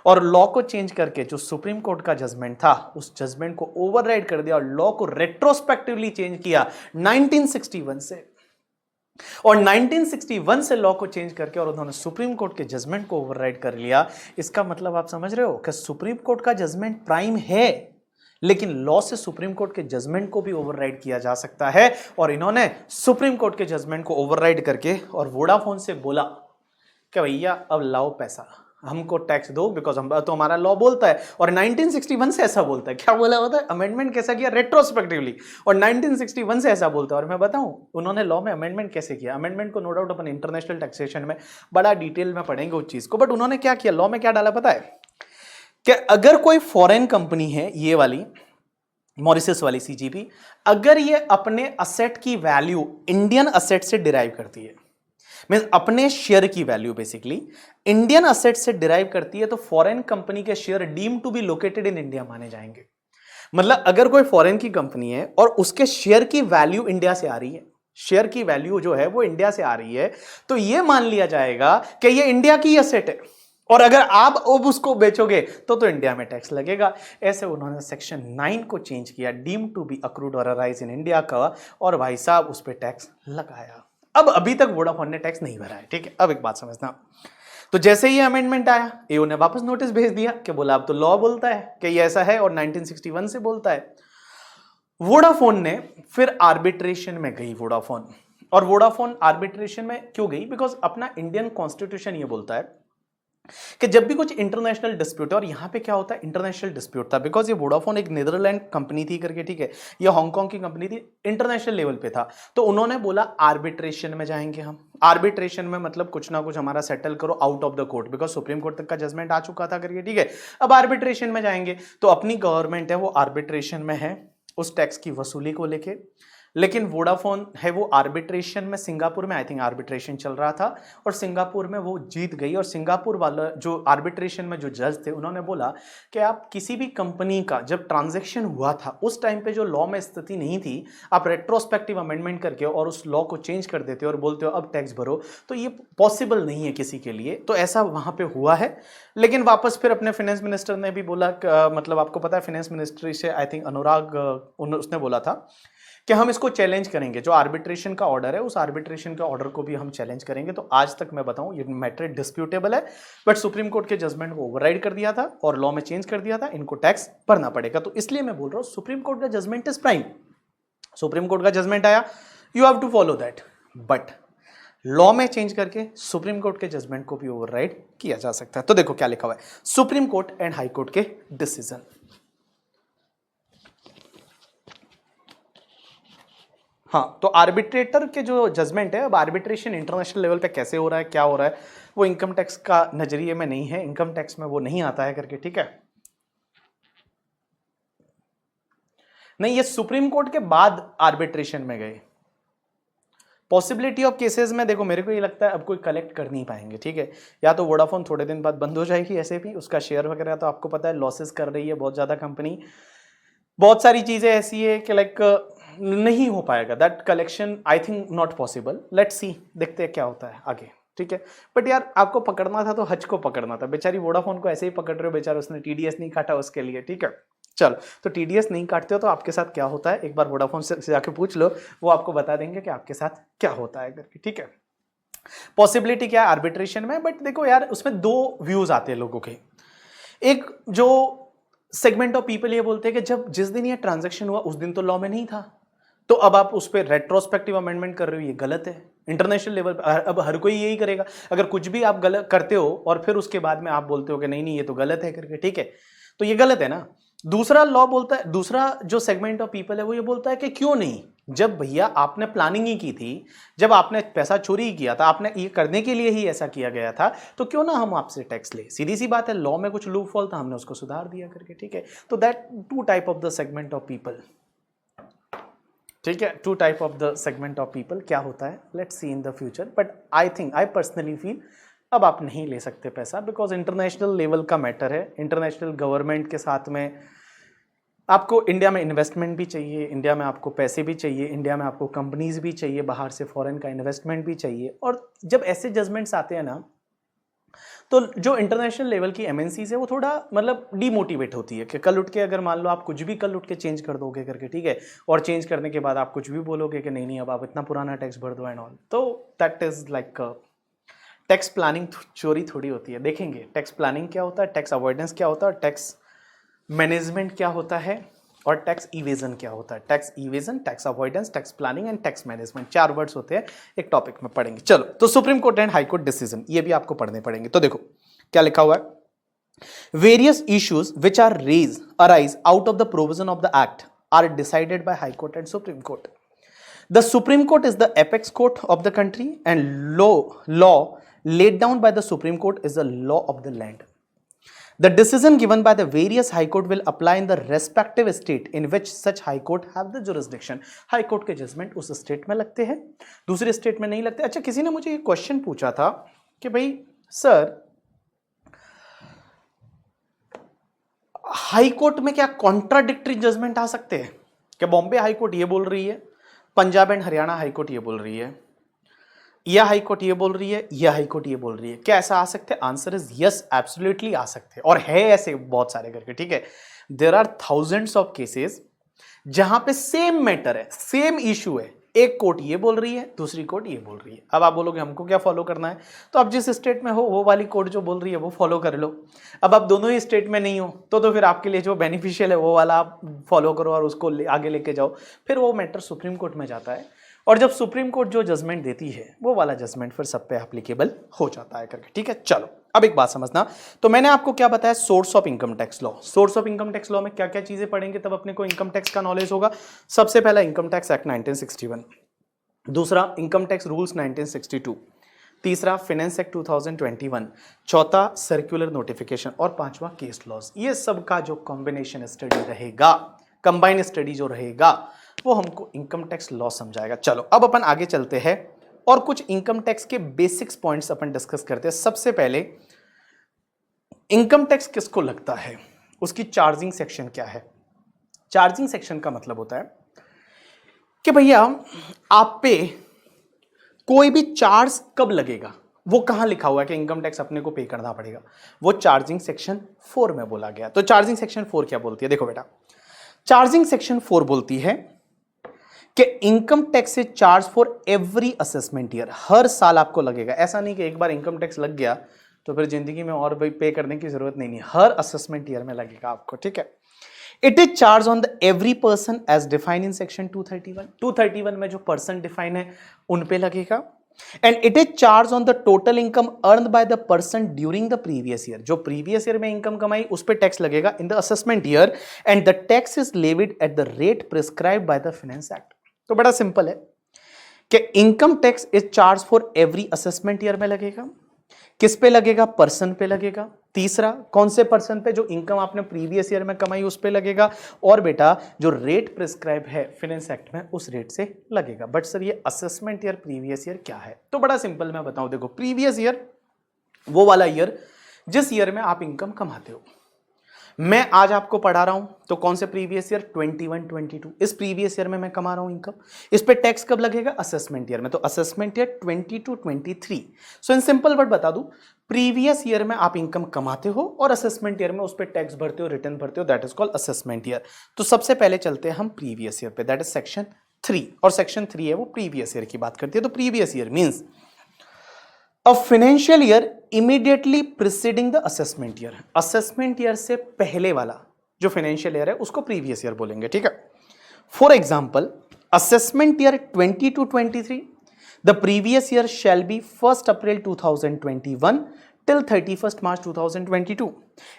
और लॉ को चेंज करके जो सुप्रीम कोर्ट का जजमेंट था उस जजमेंट को ओवरराइड कर दिया और लॉ को रेट्रोस्पेक्टिवली चेंज किया 1961 से। और 1961 से लॉ को चेंज करके और उन्होंने सुप्रीम कोर्ट के जजमेंट को ओवरराइड कर लिया। इसका मतलब आप समझ रहे हो कि सुप्रीम कोर्ट का जजमेंट प्राइम है, लेकिन लॉ से सुप्रीम कोर्ट के जजमेंट को भी ओवरराइड किया जा सकता है। और इन्होंने सुप्रीम कोर्ट के जजमेंट को ओवरराइड करके और वोडाफोन से बोला कि भैया अब लाओ पैसा, हमको टैक्स दो, बिकॉज हम तो हमारा लॉ बोलता है। और 1961 से ऐसा बोलता है, क्या बोला होता है? अमेंडमेंट कैसा किया? रेट्रोस्पेक्टिवली। और 1961 से ऐसा बोलता है। और मैं बताऊं उन्होंने लॉ में अमेंडमेंट कैसे किया। अमेंडमेंट को नो डाउट अपन इंटरनेशनल टैक्सेशन में बड़ा डिटेल में पढ़ेंगे उस चीज को, बट उन्होंने क्या किया, लॉ में क्या डाला पता है? कि अगर कोई फॉरेन कंपनी है, ये वाली मॉरिशस वाली सीजीपी, अगर ये अपने असेट की वैल्यू इंडियन असेट से डिराइव करती है, मींस अपने शेयर की वैल्यू बेसिकली इंडियन असेट से डिराइव करती है, तो फॉरेन कंपनी के share deem to be located in India माने जाएंगे। मतलब अगर कोई फॉरेन की कंपनी है और उसके शेयर की वैल्यू इंडिया से आ रही है, शेयर की वैल्यू जो है वो इंडिया से आ रही है, तो यह मान लिया जाएगा कि ये इंडिया की असेट है, और अगर आप अब उसको बेचोगे तो इंडिया में टैक्स लगेगा। ऐसे उन्होंने सेक्शन 9 को चेंज किया, डीम टू बी अक्रूड और अराइज इन इंडिया का, और भाई साहब उस पर टैक्स लगाया। अब अभी तक वोडाफोन ने टैक्स नहीं भरा है, ठीक है। अब एक बात समझना, तो जैसे ही अमेंडमेंट आया, एओ ने वापस नोटिस भेज दिया कि बोला अब तो लॉ बोलता है कि ये ऐसा है, और 1961 से बोलता है। वोडाफोन ने फिर आर्बिट्रेशन में गई वोडाफोन, और वोडाफोन आर्बिट्रेशन में क्यों गई? बिकॉज अपना इंडियन कॉन्स्टिट्यूशन ये बोलता है कि जब भी कुछ इंटरनेशनल डिस्प्यूट है, और यहां पे क्या होता है इंटरनेशनल डिस्प्यूट था, बिकॉज ये वोडाफोन एक नीदरलैंड कंपनी थी करके, ठीक है, ये हांगकांग की कंपनी थी, इंटरनेशनल लेवल पे था, तो उन्होंने बोला आर्बिट्रेशन में जाएंगे हम। आर्बिट्रेशन में मतलब कुछ ना कुछ हमारा सेटल करो out of the court, because supreme court तक का जजमेंट आ चुका था करके, ठीक है। अब आर्बिट्रेशन में जाएंगे, तो अपनी गवर्नमेंट है वो आर्बिट्रेशन में है उस टैक्स की वसूली को लेके, लेकिन वोडाफोन है वो आर्बिट्रेशन में, सिंगापुर में आई थिंक आर्बिट्रेशन चल रहा था, और सिंगापुर में वो जीत गई, और सिंगापुर वाला जो आर्बिट्रेशन में जो जज थे उन्होंने बोला कि आप किसी भी कंपनी का जब ट्रांजैक्शन हुआ था उस टाइम पे जो लॉ में स्थिति नहीं थी, आप रेट्रोस्पेक्टिव अमेंडमेंट करके और उस लॉ को चेंज कर देते हो और बोलते हो अब टैक्स भरो, तो ये पॉसिबल नहीं है किसी के लिए। तो ऐसा वहां पे हुआ है, लेकिन वापस फिर अपने फाइनेंस मिनिस्टर ने भी बोला, मतलब आपको पता है फाइनेंस मिनिस्ट्री से आई थिंक अनुराग उसने बोला था कि हम इसको चैलेंज करेंगे, जो आर्बिट्रेशन का ऑर्डर है उस आर्बिट्रेशन के ऑर्डर को भी हम चैलेंज करेंगे। तो आज तक मैं बताऊं ये मैटर डिस्प्यूटेबल है, बट सुप्रीम कोर्ट के जजमेंट को ओवरराइड कर दिया था और लॉ में चेंज कर दिया था, इनको टैक्स भरना पड़ेगा। तो इसलिए मैं बोल रहा हूं सुप्रीम कोर्ट का judgment is prime, supreme court का जजमेंट आया, you have to follow that, but law में चेंज करके सुप्रीम कोर्ट के जजमेंट को भी ओवरराइड किया जा सकता है। तो देखो क्या लिखा हुआ है, supreme court and high court के डिसीजन। हाँ, तो आर्बिट्रेटर के जो जजमेंट है, अब आर्बिट्रेशन इंटरनेशनल लेवल पे कैसे हो रहा है, क्या हो रहा है, वो इनकम टैक्स का नजरिए में नहीं है, इनकम टैक्स में वो नहीं आता है करके, ठीक है। नहीं, ये सुप्रीम कोर्ट के बाद आर्बिट्रेशन में गए। पॉसिबिलिटी ऑफ केसेस में देखो मेरे को ये लगता है अब कोई कलेक्ट कर नहीं पाएंगे, ठीक है, या तो वोडाफोन थोड़े दिन बाद बंद हो जाएगी, ऐसे भी उसका शेयर वगैरह तो आपको पता है लॉसेस कर रही है बहुत ज्यादा कंपनी, बहुत सारी चीजें ऐसी है कि लाइक नहीं हो पाएगा that collection, I think not possible. Let's see, देखते हैं क्या होता है आगे, ठीक है। बट यार आपको पकड़ना था तो हज को पकड़ना था, बेचारी वोडाफोन को ऐसे ही पकड़ रहे हो, बेचारा उसने टीडीएस नहीं काटा उसके लिए, ठीक है। चलो, तो टीडीएस नहीं काटते हो तो आपके साथ क्या होता है, एक बार वोडाफोन से जाके पूछ लो, वो आपको बता देंगे कि आपके साथ क्या होता है करके, ठीक है। पॉसिबिलिटी क्या है आर्बिट्रेशन में, बट देखो यार उसमें दो व्यूज आते हैं लोगों के। एक जो सेगमेंट ऑफ पीपल ये बोलते हैं कि जब जिस दिन ये ट्रांजैक्शन हुआ उस दिन तो लॉ में नहीं था, तो अब आप उस पर रेट्रोस्पेक्टिव अमेंडमेंट कर रहे हो, ये गलत है। इंटरनेशनल लेवल पर अब हर कोई यही करेगा, अगर कुछ भी आप गलत करते हो और फिर उसके बाद में आप बोलते हो कि नहीं नहीं ये तो गलत है करके, ठीक है, तो ये गलत है ना। दूसरा लॉ बोलता है, दूसरा जो सेगमेंट ऑफ पीपल है वो ये बोलता है कि क्यों नहीं, जब भैया आपने प्लानिंग ही की थी, जब आपने पैसा चोरी ही किया था, आपने ये करने के लिए ही ऐसा किया गया था, तो क्यों ना हम आपसे टैक्स ले। सीधी सी बात है, लॉ में कुछ लूप होल था, हमने उसको सुधार दिया करके, ठीक है। तो that two type of the segment of people, ठीक है, two type of the segment of people क्या होता है, let's see in the future. But I think, I personally feel अब आप नहीं ले सकते पैसा, बिकॉज इंटरनेशनल लेवल का मैटर है, इंटरनेशनल गवर्नमेंट के साथ में आपको इंडिया में इन्वेस्टमेंट भी चाहिए, इंडिया में आपको पैसे भी चाहिए, इंडिया में आपको कंपनीज भी चाहिए, बाहर से फॉरेन का इन्वेस्टमेंट भी चाहिए। और जब ऐसे जजमेंट्स आते हैं ना, तो जो इंटरनेशनल लेवल की एमएनसीज है वो थोड़ा मतलब डीमोटिवेट होती है कि कल उठ के अगर मान लो आप कुछ भी कल उठ के चेंज कर दोगे करके, ठीक है, और चेंज करने के बाद आप कुछ भी बोलोगे कि नहीं नहीं अब आप इतना पुराना टैक्स भर दो एंड ऑल, तो that is like tax planning चोरी थोड़ी होती है। देखेंगे टैक्स प्लानिंग क्या होता है, टैक्स अवॉइडेंस क्या होता है, टैक्स मैनेजमेंट क्या होता है, और टैक्स इवेजन क्या होता है। Tax evasion, tax avoidance, tax planning and tax management, 4 words होते हैं, एक टॉपिक में पढ़ेंगे। चलो, तो supreme court and high court decision ये भी आपको पढ़ने पड़ेंगे। तो देखो क्या लिखा हुआ है, various issues which are arise out of the provision of the act are decided by high court and supreme court. The supreme court is the apex court of the country and law laid down by the Supreme Court is the law of the land. The decision given by the various high court will apply in the respective state in which such high court have the jurisdiction. High court के judgement उस state में लगते हैं, दूसरे state में नहीं लगते. अच्छा, किसी ने मुझे ये क्वेश्चन पूछा था कि भाई सर, हाई कोर्ट में क्या कॉन्ट्राडिक्टरी जजमेंट आ सकते हैं? क्या बॉम्बे हाई कोर्ट ये बोल रही है, Punjab and Haryana high court ये बोल रही है, या हाई कोर्ट ये बोल रही है, या हाई कोर्ट ये बोल रही है, क्या ऐसा आ सकते हैं? आंसर इज यस, एब्सोल्युटली आ सकते हैं, और है ऐसे बहुत सारे करके. ठीक है, there are thousands of cases जहां पे सेम मैटर है, सेम इशू है, एक कोर्ट ये बोल रही है, दूसरी कोर्ट ये बोल रही है. अब आप बोलोगे हमको क्या फॉलो करना है? तो आप जिस स्टेट में हो वो वाली कोर्ट जो बोल रही है वो फॉलो कर लो. अब आप दोनों ही स्टेट में नहीं हो तो फिर आपके लिए जो बेनिफिशियल है वो वाला आप फॉलो करो और उसको आगे लेके जाओ. फिर वो मैटर सुप्रीम कोर्ट में जाता है, और जब सुप्रीम कोर्ट जो जजमेंट देती है वो वाला जजमेंट फिर सब पे एप्लीकेबल हो जाता है करके. ठीक है, चलो अब एक बात समझना. तो मैंने आपको क्या बताया? Source of income tax law. Source of income tax law में क्या क्या चीजें पढ़ेंगे तब अपने को इनकम टैक्स का नॉलेज होगा? सबसे पहला इनकम टैक्स एक्ट 1961, दूसरा इनकम टैक्स रूल्स 1962, तीसरा फाइनेंस एक्ट 2021, चौथा सर्कुलर नोटिफिकेशन, और पांचवा केस लॉज. ये सब का जो कॉम्बिनेशन स्टडी रहेगा, कंबाइन स्टडी जो रहेगा, वो हमको इनकम टैक्स लॉ समझाएगा. चलो अब अपन आगे चलते हैं और कुछ इनकम टैक्स के बेसिक्स पॉइंट्स अपन डिस्कस करते हैं. सबसे पहले इनकम टैक्स किसको लगता है, उसकी चार्जिंग सेक्शन क्या है? चार्जिंग सेक्शन का मतलब होता है कि भैया आप पे कोई भी चार्ज कब लगेगा, वो कहां लिखा हुआ है कि इनकम टैक्स अपने को पे करना पड़ेगा, वो चार्जिंग सेक्शन 4 में बोला गया. तो चार्जिंग सेक्शन 4 क्या बोलती है? देखो बेटा, चार्जिंग सेक्शन 4 बोलती है कि इनकम टैक्स से charge for every assessment year, हर साल आपको लगेगा. ऐसा नहीं कि एक बार इनकम टैक्स लग गया तो फिर जिंदगी में और भी पे करने की जरूरत नहीं, हर असेसमेंट ईयर में लगेगा आपको. ठीक है, it is charge on the every person as defined in section 231 में जो पर्सन डिफाइन है उन पे लगेगा. And it is charge on the total income earn by the person during the previous year, जो प्रीवियस ईयर में income कमाई उस पे टैक्स लगेगा in the assessment year, and the tax is levied at the rate prescribed by the finance act. तो बड़ा simple है कि income tax is charge for every assessment year में लगेगा. किस पे लगेगा? पर्सन पे लगेगा. तीसरा, कौन से पर्सन पे? जो इनकम आपने प्रीवियस ईयर में कमाई उस पे लगेगा. और बेटा जो रेट प्रिस्क्राइब है फाइनेंस एक्ट में उस रेट से लगेगा. बट सर ये असेसमेंट ईयर प्रीवियस ईयर क्या है? तो बड़ा सिंपल मैं बताऊं, देखो प्रीवियस ईयर वो वाला ईयर जिस ईयर में आप इनकम कमाते हो. मैं आज आपको पढ़ा रहा हूं तो कौन से प्रीवियस ईयर? 21-22, इस प्रीवियस ईयर में मैं कमा रहा हूं इनकम. इस पे टैक्स कब लगेगा? असेसमेंट ईयर में. तो assessment year 22-23. So in simple word बता दूं, प्रीवियस ईयर में आप इनकम कमाते हो और असेसमेंट ईयर में उस पे टैक्स भरते हो, रिटर्न भरते हो, that is called assessment year. तो सबसे पहले चलते हैं हम प्रीवियस ईयर पे, दैट इज सेक्शन 3, और सेक्शन 3 है वो प्रीवियस ईयर की बात करती है. तो previous year means a financial year immediately preceding the assessment year. Assessment year से पहले वाला जो फाइनेंशियल ईयर है उसको प्रीवियस ईयर बोलेंगे. ठीक है, for example assessment year 22-23, the previous year shall be 1 April 2021 till 31st March 2022,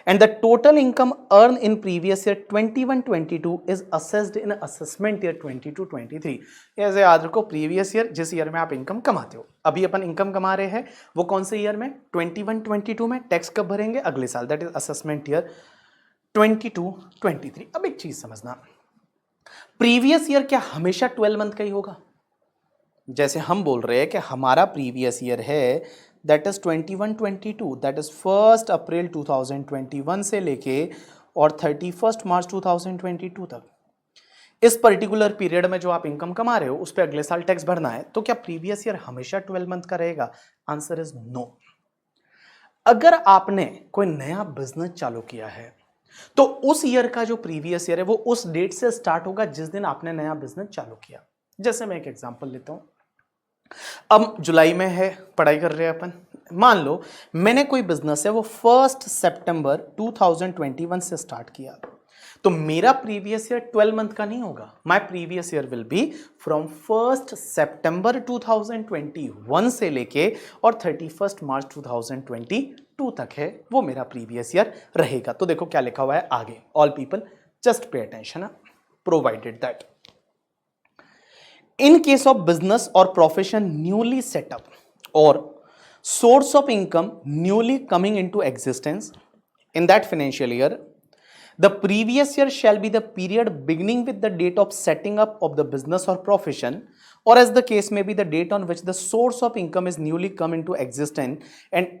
and the total income earned in previous year 21-22 is assessed in assessment year 22-23. ऐसे याद रखो, प्रीवियस ईयर जिस year में आप income कमाते हो, अभी अपन इनकम कमा रहे हैं वो कौन से ईयर में? 21-22 में. टैक्स कब भरेंगे? अगले साल, दैट इज असेसमेंट ईयर 22-23. अब एक चीज समझना, प्रीवियस ईयर क्या हमेशा 12 मंथ का ही होगा? जैसे हम बोल रहे हैं कि हमारा प्रीवियस ईयर है दैट इज 21-22, दैट इज 1 अप्रैल 2021 से लेके और 31 मार्च 2022 तक. इस पर्टिकुलर पीरियड में जो आप इनकम कमा रहे हो उस पर अगले साल टैक्स भरना है. तो क्या प्रीवियस ईयर हमेशा 12 मंथ का रहेगा? Answer is no. अगर आपने कोई नया बिजनेस चालू किया है तो उस ईयर का जो प्रीवियस ईयर है वो उस डेट से स्टार्ट होगा जिस दिन आपने नया बिजनेस चालू किया. जैसे मैं एक एग्जांपल लेता हूं, अब जुलाई में है, पढ़ाई कर रहे हैं अपन. मान लो मैंने कोई बिजनेस है वो 1 सितंबर 2021 से स्टार्ट किया, तो मेरा प्रीवियस ईयर 12 मंथ का नहीं होगा. My previous year will be from 1 सितंबर 2021 से लेके और 31 मार्च 2022 तक है, वो मेरा प्रीवियस ईयर रहेगा. तो देखो क्या लिखा हुआ है आगे, all people just pay attention, provided that in case of business or profession newly set up or source of income newly coming into existence, in that financial year, the previous year shall be the period beginning with the date of setting up of the business or profession, or as the case may be the date on which the source of income is newly come into existence and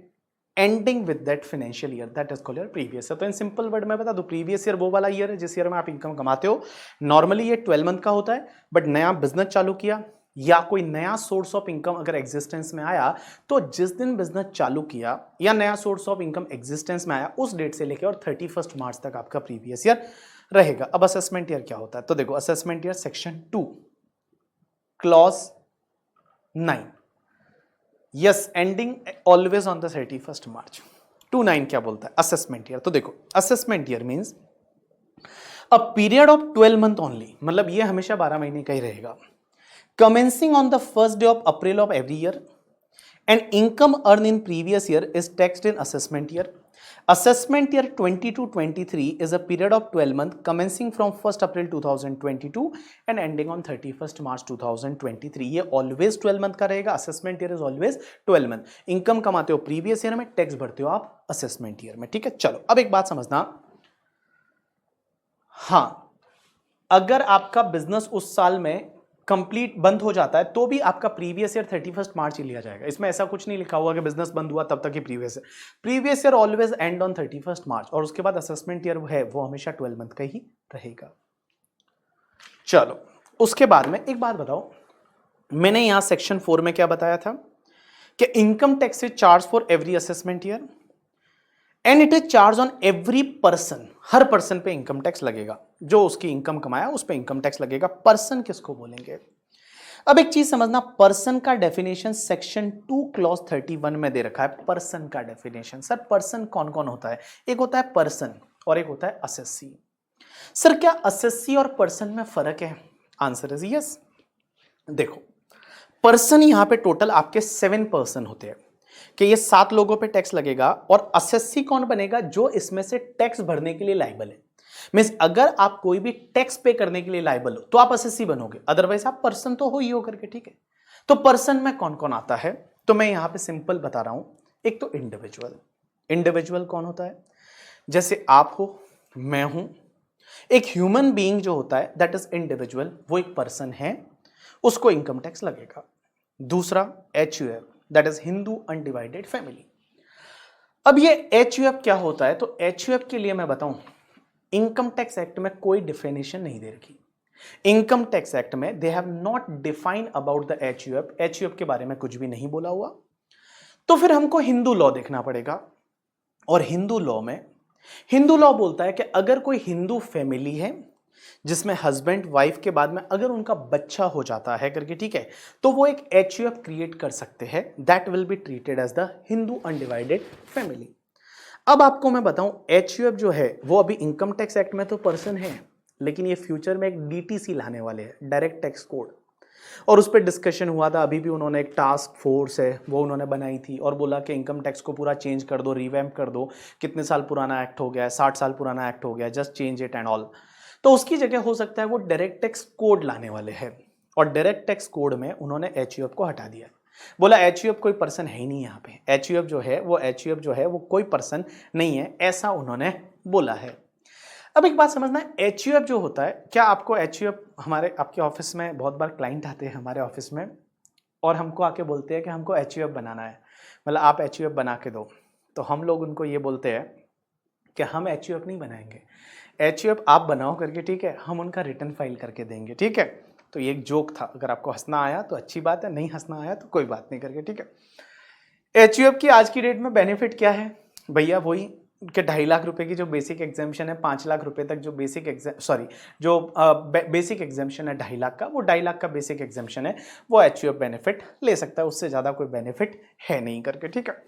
ending with that financial year, that is called your previous year. तो in simple word में बता दो, previous year वो वाला year है जिस year में आप इनकम कमाते हो। नॉर्मली ये 12 मंथ का होता है, बट नया बिजनेस चालू किया या कोई नया सोर्स ऑफ इनकम अगर एग्जिस्टेंस में आया, तो जिस दिन बिजनेस चालू किया या नया सोर्स ऑफ इनकम एग्जिस्टेंस में आया उस डेट से लेकर और 31 मार्च तक आपका प्रीवियस ईयर रहेगा। अब असेसमेंट ईयर क्या होता है, तो देखो assessment year section 2 clause 9, yes ending always on the 31 मार्च। 2(9) क्या बोलता है असेसमेंट ईयर, तो देखो assessment year means a period of 12 month only, मतलब ये हमेशा 12 महीने का ही रहेगा। Commencing on the first day of April of every year, and income earned in previous year is taxed in assessment year. Assessment year 22-23 is a period of 12 months commencing from 1st April 2022 and ending on 31st March 2023. ये always 12 month का रहेगा। Assessment year is always 12 month. Income कमाते हो previous year में, tax भरते हो आप assessment year में, ठीक है। चलो अब एक बात समझना, हाँ अगर आपका बिजनेस उस साल में कंप्लीट बंद हो जाता है तो भी आपका प्रीवियस ईयर 31 मार्च ही लिया जाएगा। इसमें ऐसा कुछ नहीं लिखा हुआ कि बिजनेस बंद हुआ तब तक ही previous year always end on 31 March, और उसके बाद असेसमेंट ईयर है वो हमेशा 12 मंथ का ही रहेगा। चलो उसके बाद में एक बात बताओ, मैंने यहां सेक्शन 4 में क्या बताया था कि income tax is charge for every assessment year and it is charge on every person, her person पे इनकम टैक्स लगेगा, जो उसकी इनकम कमाया उस पे इनकम टैक्स लगेगा। पर्सन किसको बोलेंगे, अब एक चीज समझना, पर्सन का डेफिनेशन सेक्शन 2 क्लॉज 31 में दे रखा है। पर्सन का डेफिनेशन, सर पर्सन कौन कौन होता है, एक होता है पर्सन और एक होता है असेसी। सर क्या असेसी और पर्सन में फर्क है, आंसर इज यस। देखो पर्सन यहां पे टोटल आपके 7 पर्सन होते हैं कि ये 7 लोगों पे टैक्स लगेगा, और असेसी कौन बनेगा, जो इसमें से टैक्स भरने के लिए लायबल है। मींस अगर आप कोई भी टैक्स पे करने के लिए लायबल हो तो आप असेसी बनोगे, अदरवाइज आप पर्सन तो हो ही हो करके, ठीक है। तो पर्सन में कौन कौन आता है, तो मैं यहां पे सिंपल बता रहा हूं। एक तो इंडिविजुअल, इंडिविजुअल कौन होता है, जैसे आप हो, मैं हूं, एक ह्यूमन बीइंग जो होता है दैट इज इंडिविजुअल, वो एक पर्सन है, उसको इनकम टैक्स लगेगा। दूसरा HUF, that is Hindu undivided family. अब ये HUF क्या होता है, तो HUF के लिए मैं बताऊं, इनकम टैक्स एक्ट में कोई डिफिनेशन नहीं दे रखी। इनकम टैक्स एक्ट में they have not define about the HUF, HUF के बारे में कुछ भी नहीं बोला हुआ। तो फिर हमको हिंदू लॉ देखना पड़ेगा, और हिंदू लॉ में हिंदू लॉ बोलता है कि अगर कोई हिंदू फैमिली है जिसमें हस्बैंड वाइफ के बाद में अगर उनका बच्चा हो जाता है करके, ठीक है, तो वो एक HUF क्रिएट कर सकते हैं, that will be treated as the Hindu undivided family. अब आपको मैं बताऊं, HUF जो है वो अभी इनकम टैक्स एक्ट में तो पर्सन है, लेकिन ये फ्यूचर में एक DTC लाने वाले हैं, डायरेक्ट टैक्स कोड, और उस पर डिस्कशन हुआ था। अभी भी उन्होंने एक टास्क फोर्स है वो उन्होंने बनाई थी और बोला कि इनकम टैक्स को पूरा चेंज कर दो, रिवैम्प कर दो, कितने साल पुराना एक्ट हो गया है, 60 साल पुराना एक्ट हो गया है, just change it and all. तो उसकी जगह हो सकता है वो डायरेक्ट टैक्स कोड लाने वाले हैं, और डायरेक्ट टैक्स कोड में उन्होंने HUF को हटा दिया, बोला HUF कोई पर्सन है ही नहीं यहाँ पे, HUF जो है वो कोई पर्सन नहीं है, ऐसा उन्होंने बोला है। अब एक बात समझना, HUF जो होता है, क्या आपको HUF, हमारे आपके ऑफिस में बहुत बार क्लाइंट आते हैं हमारे ऑफिस में और हमको आके बोलते हैं कि हमको HUF बनाना है, मतलब आप HUF बना के दो, तो हम लोग उनको ये बोलते हैं कि हम HUF नहीं बनाएंगे, HUF आप बनाओ करके, ठीक है, हम उनका रिटर्न फाइल करके देंगे, ठीक है। तो ये एक जोक था, अगर आपको हंसना आया तो अच्छी बात है, नहीं हंसना आया तो कोई बात नहीं करके, ठीक है। HUF की आज की डेट में बेनिफिट क्या है भैया, वही कि 2.5 लाख रुपए की जो बेसिक एग्जामेशन है, 5 लाख रुपए तक जो बेसिक बेसिक एग्जामेशन है 2.5 लाख का, वो 2.5 लाख का बेसिक एग्जामेशन है, वो HUF बेनिफिट ले सकता है, उससे ज़्यादा कोई बेनिफिट है नहीं करके, ठीक है।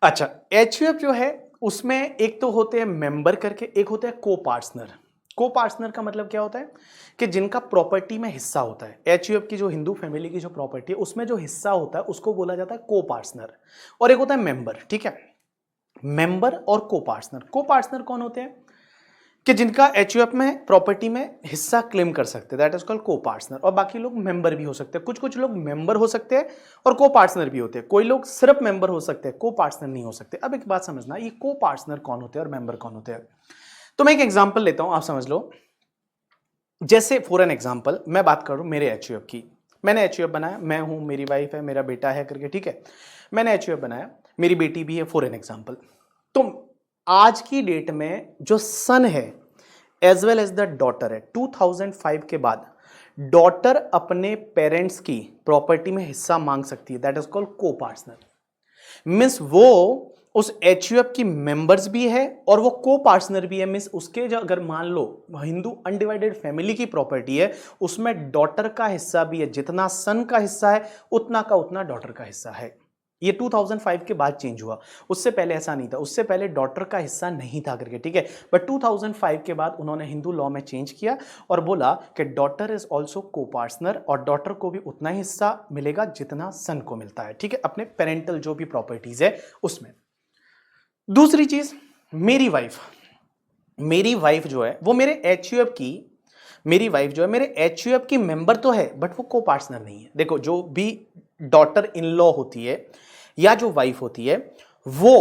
अच्छा, HUF जो है उसमें एक तो होते हैं मेंबर करके, एक होते हैं को पार्टनर। को पार्टनर का मतलब क्या होता है कि जिनका प्रॉपर्टी में हिस्सा होता है, HUF की जो हिंदू फैमिली की जो प्रॉपर्टी है उसमें जो हिस्सा होता है उसको बोला जाता है को पार्टनर, और एक होता है मेंबर, ठीक है। मेंबर और को पार्टनर, को पार्टनर कौन होते हैं कि जिनका एचयूएफ में प्रॉपर्टी में हिस्सा क्लेम कर सकते हैं, दैट इज कॉल्ड को पार्टनर। और बाकी लोग मेंबर भी हो सकते हैं, कुछ कुछ लोग मेंबर हो सकते हैं और को पार्टनर भी होते हैं, कोई लोग सिर्फ मेंबर हो सकते हैं, को पार्टनर नहीं हो सकते। अब एक बात समझना, ये को पार्टनर कौन होते हैं और मेंबर कौन होते हैं। तो मैं एक एग्जांपल लेता हूं, आप समझ लो। जैसे फॉर एन एग्जांपल मैं बात करूं मेरे एचयूएफ की, मैंने एचयूएफ बनाया, मैं हूं, मेरी वाइफ है, मेरा बेटा है करके, ठीक है, मैंने एचयूएफ बनाया, मेरी बेटी भी है, फॉर एन एग्जांपल। तो आज की डेट में जो सन है as well as the daughter है, 2005 के बाद डॉटर अपने पेरेंट्स की प्रॉपर्टी में हिस्सा मांग सकती है, दैट इज कॉल्ड को पार्टनर। मीन्स वो उस एचयूएफ की मेंबर्स भी है और वो को पार्टनर भी है। मीन्स उसके जो अगर मान लो हिंदू अनडिवाइडेड फैमिली की प्रॉपर्टी है, उसमें डॉटर का हिस्सा भी है, जितना सन का हिस्सा है उतना का उतना डॉटर का हिस्सा है। ये 2005 के बाद चेंज हुआ, उससे पहले ऐसा नहीं था, उससे पहले डॉटर का हिस्सा नहीं था करके, ठीक है। बट 2005 के बाद उन्होंने हिंदू लॉ में चेंज किया और बोला कि डॉटर इज ऑल्सो को पार्टनर और डॉटर को भी उतना ही हिस्सा मिलेगा जितना सन को मिलता है, ठीक है, अपने पेरेंटल जो भी प्रॉपर्टीज है उसमें। दूसरी चीज, मेरी वाइफ जो है वो मेरे एचयूएफ की, मेरी वाइफ जो है मेरे एचयूएफ की मेंबर तो है बट वो को पार्टनर नहीं है। देखो, जो भी डॉटर इन लॉ होती है या जो वाइफ होती है वो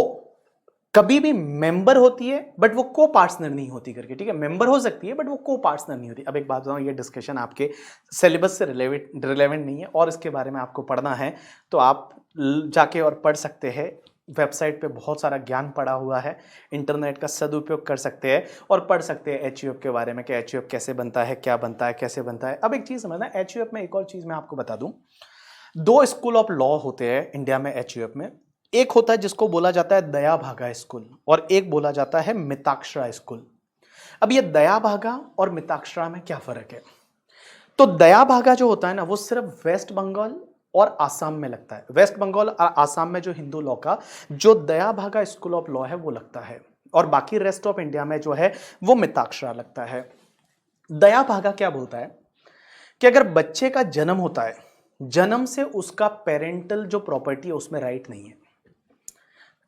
कभी भी मेंबर होती है बट वो को पार्टनर नहीं होती करके, ठीक है। मेंबर हो सकती है बट वो को पार्टनर नहीं होती। अब एक बात बताऊं, ये डिस्कशन आपके सिलेबस से रिलेवेंट नहीं है और इसके बारे में आपको पढ़ना है तो आप जाके और पढ़ सकते हैं। वेबसाइट पे बहुत सारा ज्ञान पड़ा हुआ है, इंटरनेट का सदुपयोग कर सकते हैं और पढ़ सकते हैं एचयूएफ के बारे में कि एचयूएफ कैसे बनता है, क्या बनता है, कैसे बनता है। अब एक चीज समझना, एचयूएफ में एक और चीज मैं आपको बता दूं, दो स्कूल ऑफ लॉ होते हैं इंडिया में एचयूएफ में। एक होता है जिसको बोला जाता है दया भागा स्कूल और एक बोला जाता है मिताक्षरा स्कूल। अब ये दया भागा और मिताक्षरा में क्या फर्क है? तो दया भागा जो होता है ना वो सिर्फ वेस्ट बंगाल और आसाम में लगता है। वेस्ट बंगाल और आसाम में जो हिंदू लॉ का जो दया भागा स्कूल ऑफ लॉ है वो लगता है और बाकी रेस्ट ऑफ इंडिया में जो है वो मिताक्षरा लगता है। दया भागा क्या बोलता है कि अगर बच्चे का जन्म होता है, जन्म से उसका पेरेंटल जो प्रॉपर्टी है उसमें राइट नहीं है।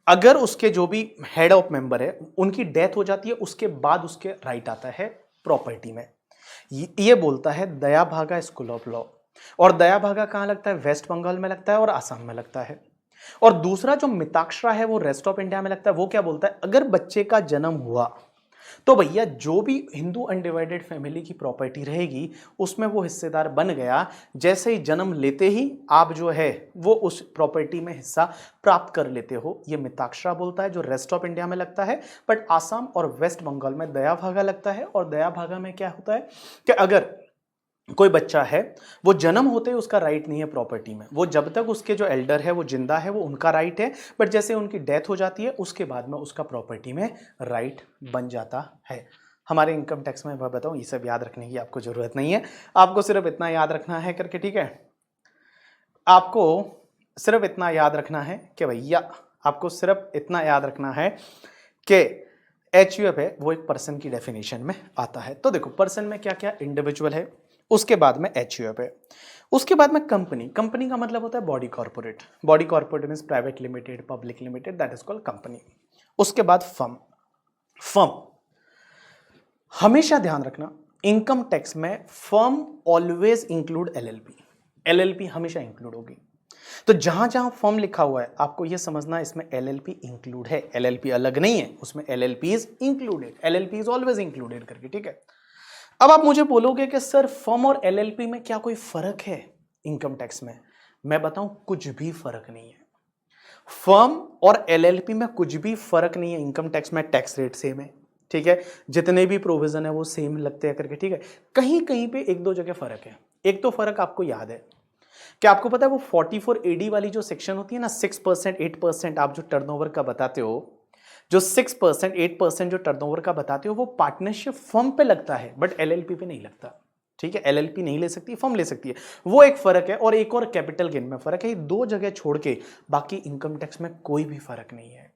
अगर उसके जो भी हेड ऑफ मेंबर है उनकी डेथ हो जाती है उसके बाद उसके राइट आता है प्रॉपर्टी में। ये बोलता है दया भागा स्कूल ऑफ लॉ। और दया भागा कहां लगता है? वेस्ट बंगाल में लगता है और आसाम में लगता है। और दूसरा जो मिताक्षरा है वो रेस्ट ऑफ इंडिया में लगता है। वो क्या बोलता है? अगर बच्चे का जन्म हुआ तो भैया जो भी हिंदू अनडिवाइडेड फैमिली की प्रॉपर्टी रहेगी उसमें वो हिस्सेदार बन गया। जैसे ही जन्म लेते ही आप जो है वो उस प्रॉपर्टी में हिस्सा प्राप्त कर लेते हो। ये मिताक्षरा बोलता है जो रेस्ट ऑफ इंडिया में लगता है। बट आसाम और वेस्ट बंगाल में दया भागा लगता है। और दया भागा में क्या होता है कि अगर कोई बच्चा है वो जन्म होते ही उसका राइट नहीं है प्रॉपर्टी में, वो जब तक उसके जो एल्डर है वो जिंदा है वो उनका राइट है। बट जैसे उनकी डेथ हो जाती है उसके बाद में उसका प्रॉपर्टी में राइट बन जाता है। हमारे इनकम टैक्स में मैं बताऊं ये सब याद रखने की आपको जरूरत नहीं है, आपको सिर्फ इतना याद रखना है करके, ठीक है। आपको सिर्फ इतना याद रखना है कि भैया आपको सिर्फ इतना याद रखना है कि एचयूएफ है वो एक पर्सन की डेफिनेशन में आता है। तो देखो पर्सन में क्या क्या, इंडिविजुअल है, उसके बाद में एचयूएफ है, उसके बाद में कंपनी। कंपनी का मतलब होता है body corporate. Body corporate means private limited, public limited, that is called company. उसके बाद फर्म। फर्म हमेशा ध्यान रखना इनकम टैक्स में firm always include LLP. LLP हमेशा इंक्लूड होगी। तो जहां जहां फर्म लिखा हुआ है आपको यह समझना इसमें एलएलपी इंक्लूड है, एलएलपी अलग नहीं है, उसमें LLP is included, LLP is always included करके, ठीक है। अब आप मुझे बोलोगे कि सर फर्म और एलएलपी में क्या कोई फर्क है इनकम टैक्स में? मैं बताऊं कुछ भी फर्क नहीं है। फर्म और एलएलपी में कुछ भी फर्क नहीं है इनकम टैक्स में। टैक्स रेट सेम है, ठीक है, जितने भी प्रोविजन है वो सेम लगते हैं करके, ठीक है। कहीं कहीं पे एक दो जगह फर्क है। एक तो फर्क आपको याद है कि आपको पता है वो 44AD वाली जो सेक्शन होती है ना, 6% 8% आप जो टर्नओवर का बताते हो, जो 6% 8% जो टर्नओवर का बताते हो वो पार्टनरशिप फर्म पे लगता है बट एलएलपी पे नहीं लगता, ठीक है। एलएलपी नहीं ले सकती, फर्म ले सकती है, वो एक फर्क है। और एक और कैपिटल गेन में फर्क है। ये दो जगह छोड़ के बाकी इनकम टैक्स में कोई भी फर्क नहीं है।